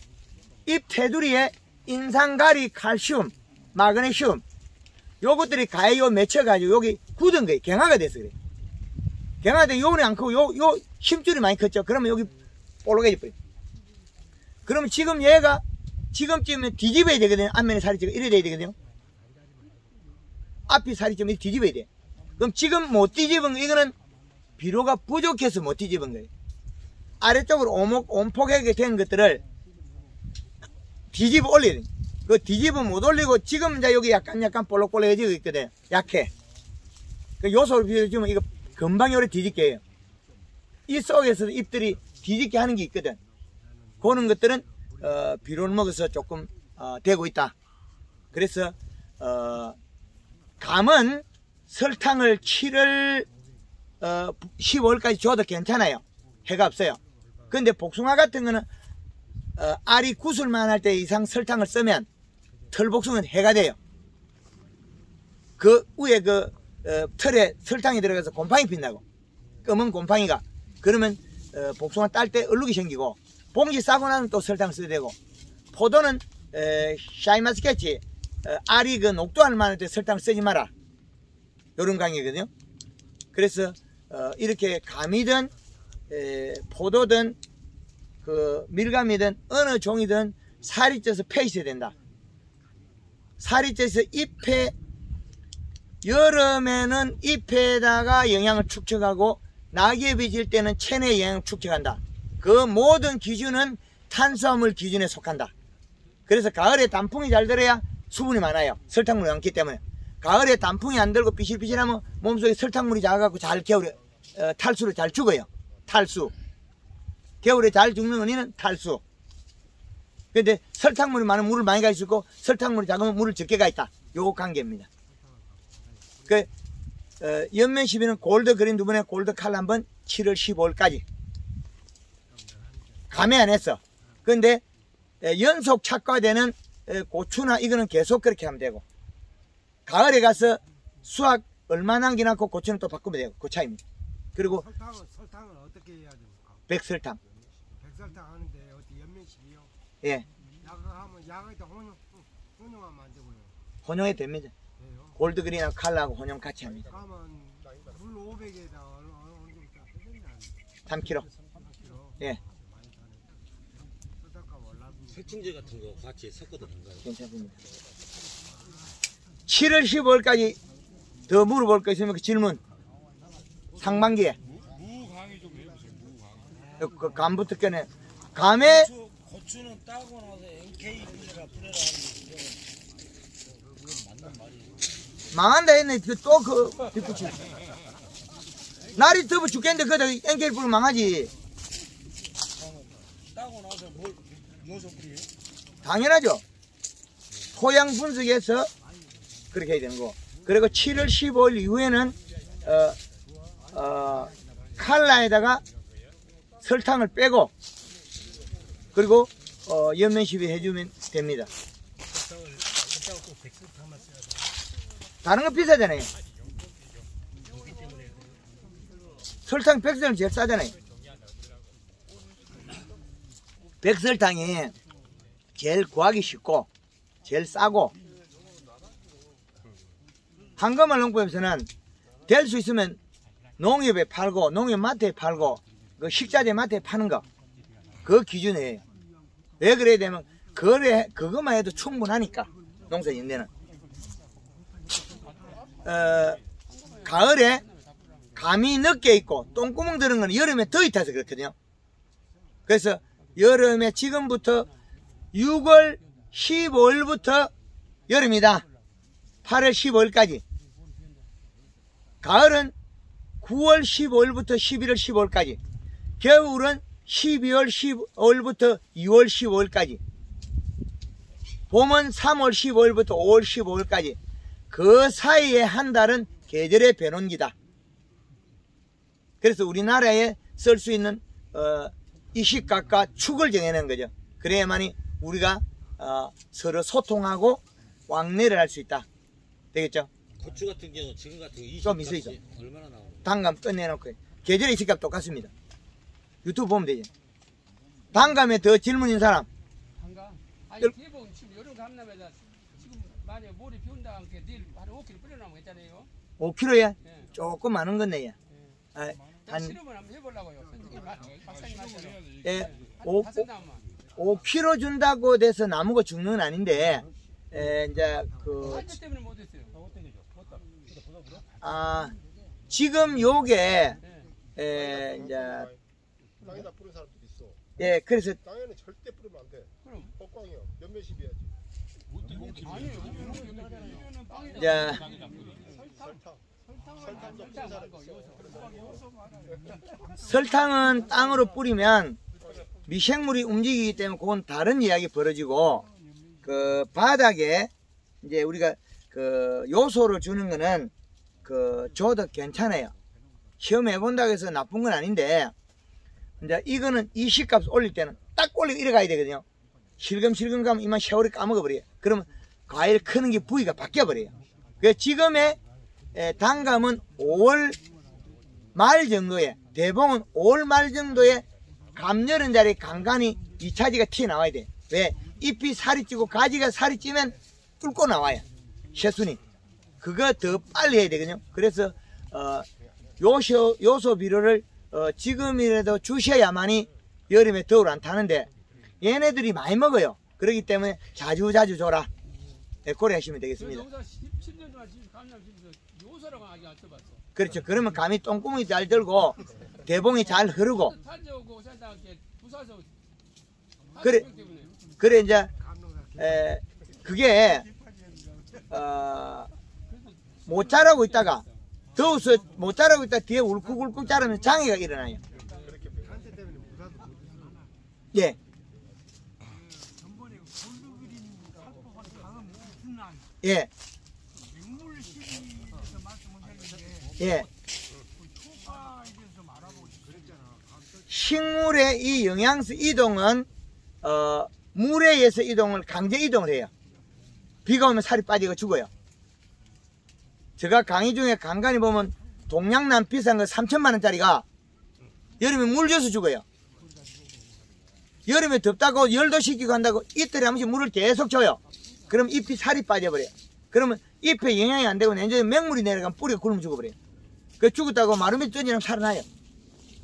잎 테두리에 인산가리, 칼슘, 마그네슘 요것들이 가해요 맺혀가지고 여기 굳은 거예요. 경화가 돼서 그래요. 경화가 되면 요번에 안 크고 요 힘줄이 많이 컸죠. 그러면 여기 볼록해져 버려요. 그러면 지금 얘가 지금쯤에 뒤집어야 되거든요. 앞면에 살이 찌고 이래야 되거든요. 앞이 살이 좀 뒤집어야 돼. 그럼 지금 못 뒤집은 거 이거는 비료가 부족해서 못 뒤집은 거예요. 아래쪽으로 온폭하게 된 것들을 뒤집어 올려야 돼. 그 뒤집어 못 올리고 지금 이제 여기 약간 볼록볼록해지고 있거든. 약해. 그 요소를 비워주면 이거 금방 요래 뒤집게 해요. 이 속에서 잎들이 뒤집게 하는 게 있거든. 그런 것들은 비료를 먹어서 조금 되고 있다. 그래서 감은 설탕을 7월 15월까지 줘도 괜찮아요. 해가 없어요. 근데 복숭아 같은 거는 알이 구슬만 할 때 이상 설탕을 쓰면 털복숭아는 해가 돼요. 그 위에 털에 설탕이 들어가서 곰팡이 핀다고. 검은 곰팡이가. 그러면 복숭아 딸 때 얼룩이 생기고, 봉지 싸고 나면 또 설탕을 써야 되고, 포도는 샤인마스켓이 알이 녹두알 많을 때 설탕을 쓰지 마라, 요런 강의거든요. 그래서 이렇게 감이든 포도든 밀감이든 어느 종이든 살이 쪄서 펴 있어야 된다. 살이 쪄서 잎에, 여름에는 잎에다가 영양을 축적하고 낙엽이 질 때는 체내에 영양을 축적한다. 그 모든 기준은 탄수화물 기준에 속한다. 그래서 가을에 단풍이 잘 들어야 수분이 많아요. 설탕물이 많기 때문에. 가을에 단풍이 안 들고 비실비실하면 몸속에 설탕물이 작아갖고 잘 겨울에 탈수를 잘 죽어요. 탈수. 겨울에 잘 죽는 원인은 탈수. 근데 설탕물이 많은 물을 많이 가 있고 설탕물이 작으면 물을 적게 가 있다. 요 관계입니다. 연면 시비는 골드 그린 2번에 골드 칼 1번 7월 15일까지. 감해 안 했어. 근데 연속 착과되는 고추나 이거는 계속 그렇게 하면 되고, 가을에 가서 수확 얼마 남겨놓고 고추는 또 바꾸면 돼요. 그 차이입니다. 그리고 설탕은 어떻게 해야 됩니까? 백설탕. 백설탕 하는데 어디 연면식이요? 예. 약하면 약에다 혼용하면 안 되고요. 혼용이 됩니다. 돼요? 골드 그린하고 칼라하고 혼용 같이 합니다. 그러면 물 500에다 어느 정도 쓰겠냐? 3kg. 3kg. 예. 설탕값 올라도 색침제 같은 거 같이 섞어도 된가요? 괜찮습니다. 7월 15일까지 더 물어볼 거 있으면 그 질문. 상반기에. 무강이 좀 해보세요. 무강. 그 감부터 꺼내. 감에 고추는 따고 나서 NK 분해가 뿌려라 하는데 그건 맞는 말이에요. 망한다 했네. 또 뒷붙이. 날이 더워 죽겠는데 거기다 엔겔 뿌리면 망하지. 따고 나서 뭘 요소 뿌려요? 당연하죠. 토양 분석해서 그렇게 해야 되는 거. 그리고 7월 15일 이후에는 칼라에다가 설탕을 빼고, 그리고 연면 시비 해주면 됩니다. 다른 거 비싸잖아요. 설탕 백설탕이 제일 싸잖아요. 백설탕이 제일 구하기 쉽고 제일 싸고, 한금을 농법에서는 될 수 있으면 농협에 팔고 농협 마트에 팔고 그 식자재 마트에 파는 거, 그 기준이에요. 왜 그래야 되면 그것만 해도 충분하니까. 농사 짓는 가을에 감이 늦게 있고 똥구멍 들은 건 여름에 더위 타서 그렇거든요. 그래서 여름에 지금부터 6월 15일부터 여름이다. 8월 15일까지. 가을은 9월 15일부터 11월 15일까지. 겨울은 12월 15일부터 2월 15일까지. 봄은 3월 15일부터 5월 15일까지. 그 사이에 한 달은 계절의 변온기다. 그래서 우리나라에 쓸 수 있는 이 시각과 축을 정해낸 거죠. 그래야만이 우리가 서로 소통하고 왕래를 할 수 있다. 되겠죠? 고추 같은 경우 지금 같은 거 좀 있어 있어. 얼마나 나오나요? 단감 끝내놓고 계절의 시각 똑같습니다. 유튜브 보면 되죠. 단감에 더 질문 있는 사람. 한가? 아니 열- 대부분 지금 여름 감남에다 지금 만약에 몰이 비온다 함께 내일 바로 5kg 뿌려놓으면 했잖아요. 5kg에 예. 조금 많은 건데. 나 한 실험을 한번 해보려고요. 선생님, 박사님 하셔서. 예, 오, 5kg 준다고 돼서 나무가 죽는 건 아닌데, 이제 한대 때문에 못했어요. 지금 요게 이제 땅에다 뿌린 사람들이 있어. 예, 그래서 땅에는 절대 뿌리면 안 돼. 그럼 헛광이야. 몇몇 시비야지. 아니에요. 이제 설탕은 땅으로 뿌리면 미생물이 움직이기 때문에 그건 다른 이야기 벌어지고, 그 바닥에 이제 우리가 그 요소를 주는 거는 줘도 괜찮아요. 시험해 본다고 해서 나쁜 건 아닌데, 이제 이거는 이 시값 올릴 때는 딱 올리고 이래 가야 되거든요. 실금실금 가면 이만 세월이 까먹어버려요. 그러면 과일 크는 게 부위가 바뀌어버려요. 그 지금의 단감은 5월 말 정도에, 대봉은 5월 말 정도에 감여른 자리에 간간히 2차지가 튀어나와야 돼. 왜? 잎이 살이 찌고 가지가 살이 찌면 뚫고 나와요. 새순이. 그거 더 빨리 해야 되거든요. 그래서 요소 비료를 지금이라도 주셔야만이 여름에 더울 안 타는데, 얘네들이 많이 먹어요. 그렇기 때문에 자주 줘라. 그래 하시면 되겠습니다. 농사 17년 동안 지금 감량 지면서 요소라고 하기 안 써봤어. 그렇죠. 그러면 감이 똥구멍이 잘 들고 대봉이 잘 흐르고. 탄저하고 산다게 부사서. 그래 이제 그게 못 자라고 있다가 더워서 못 자라고 있다 뒤에 울컥울컥 자라면 장애가 일어나요. 한때 때문에 무사도 못 예. 전번에 골드그린 살포한 다음 무슨 날 예. 맹물 시비에서 말씀하셨는데 예. 초과에 대해서 좀 알아보고 그랬잖아. 식물의 이 영양소 이동은 물에 의해서 이동을 강제 이동을 해요. 비가 오면 살이 빠지고 죽어요. 제가 강의 중에 간간히 보면 동양남 비싼 거 3천만 원짜리가 여름에 물 줘서 죽어요. 여름에 덥다고 열도 식히고 한다고 이틀에 한 번씩 물을 계속 줘요. 그럼 잎이 살이 빠져버려요. 그러면 잎에 영향이 안 되고 내년에 맹물이 내려가면 뿌리가 굶어 죽어버려요. 그 죽었다고 마름에 던지면 살아나요.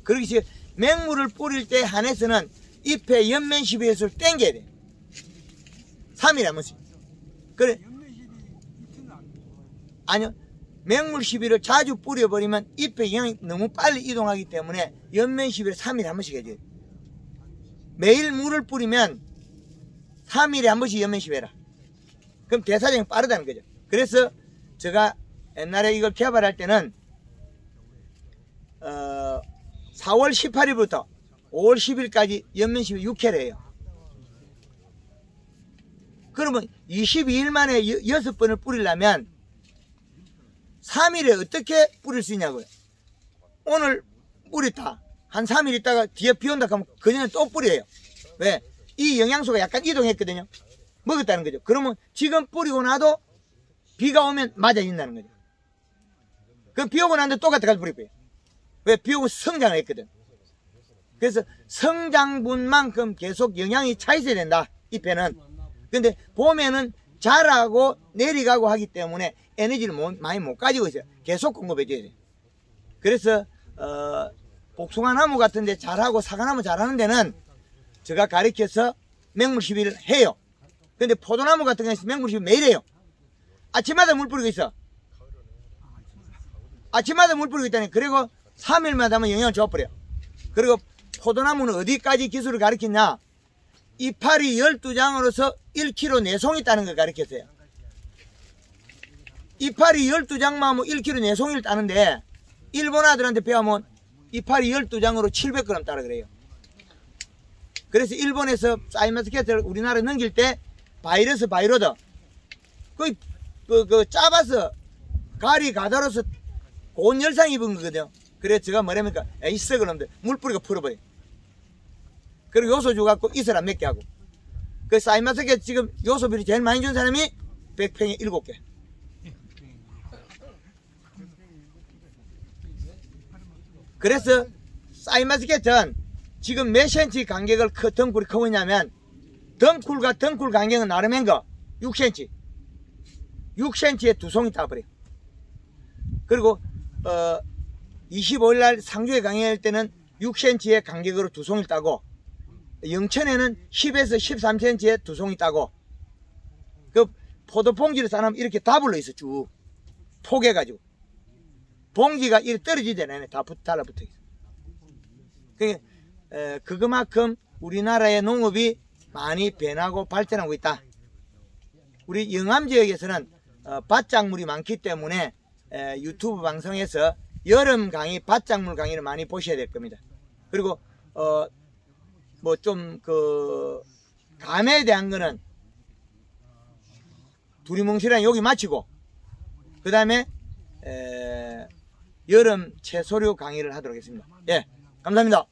그렇기 때문에 맹물을 뿌릴 때 한해서는 잎에 연면 시비에서 땡겨야 돼. 3일에 한 번씩. 그래. 아니요. 맹물 시비를 자주 뿌려버리면 잎에 영향이 너무 빨리 이동하기 때문에 연면 시비를 3일에 한 번씩 해줘요. 매일 물을 뿌리면 3일에 한 번씩 연면 시비해라. 그럼 대사량이 빠르다는 거죠. 그래서 제가 옛날에 이걸 개발할 때는 4월 18일부터 5월 10일까지 연면 시비 6회를 해요. 그러면 22일 만에 6번을 뿌리려면 3일에 어떻게 뿌릴 수 있냐고요. 오늘 뿌렸다. 한 3일 있다가 뒤에 비 온다 하면 그전에 또 뿌려요. 왜? 이 영양소가 약간 이동했거든요. 먹었다는 거죠. 그러면 지금 뿌리고 나도 비가 오면 맞아진다는 거죠. 그럼 비 오고 나는데 또 갖다 가서 뿌릴 거예요. 왜? 비 오고 성장을 했거든. 그래서 성장분만큼 계속 영양이 차 있어야 된다. 잎에는. 근데 봄에는 자라고 내려가고 하기 때문에 에너지를 많이 못 가지고 있어요. 계속 공급해줘야 돼요. 그래서 복숭아나무 같은데 잘하고 사과나무 잘하는 데는 제가 가르쳐서 맹물 시비를 해요. 근데 포도나무 같은 경우는 맹물 시비 매일 해요. 아침마다 물 뿌리고 있어. 아침마다 물 뿌리고 있다니. 그리고 3일마다 하면 영양을 줘버려요. 그리고 포도나무는 어디까지 기술을 가르쳤냐. 이파리 12장으로서 1kg 내송이 따는 걸 가르쳤어요. 이파리 12장만 하면 1kg 내송이를 따는데 일본 아들한테 배우면 이파리 12장으로 700g 따라 그래요. 그래서 일본에서 사이마스케트를 우리나라에 넘길 때 바이러드 그 짜봐서 가리 가다로서 고온 열상 입은 거거든요. 그래서 제가 뭐랍니까? 있어 그런데 물 뿌리고 풀어버려. 그리고 요소주 갖고 이슬 안 맺게 하고. 그 사이마스케트 지금 요소비를 제일 많이 준 사람이 100평에 7개. 그래서 사이마스케트는 지금 몇 cm 간격을 덩쿨이 크고 있냐면 덩쿨과 덩쿨 간격은 나름인 거 6cm 6cm에 두 송이 따버려요. 그리고 25일날 상주에 강의할 때는 6cm의 간격으로 두 송이를 따고 영천에는 10에서 13cm에 두 송이 따고 그 포도 봉지를 싸놓으면 이렇게 다블로 있어. 쭉 포개가지고 봉지가 이렇게 떨어지잖아요. 다 달라붙어 있어. 그만큼 우리나라의 농업이 많이 변하고 발전하고 있다. 우리 영암 지역에서는 밭작물이 많기 때문에 유튜브 방송에서 여름 강의, 밭작물 강의를 많이 보셔야 될 겁니다. 그리고 뭐 좀 감에 대한 거는 두리뭉실한 여기 마치고 그 다음에 여름 채소류 강의를 하도록 하겠습니다. 예, 감사합니다.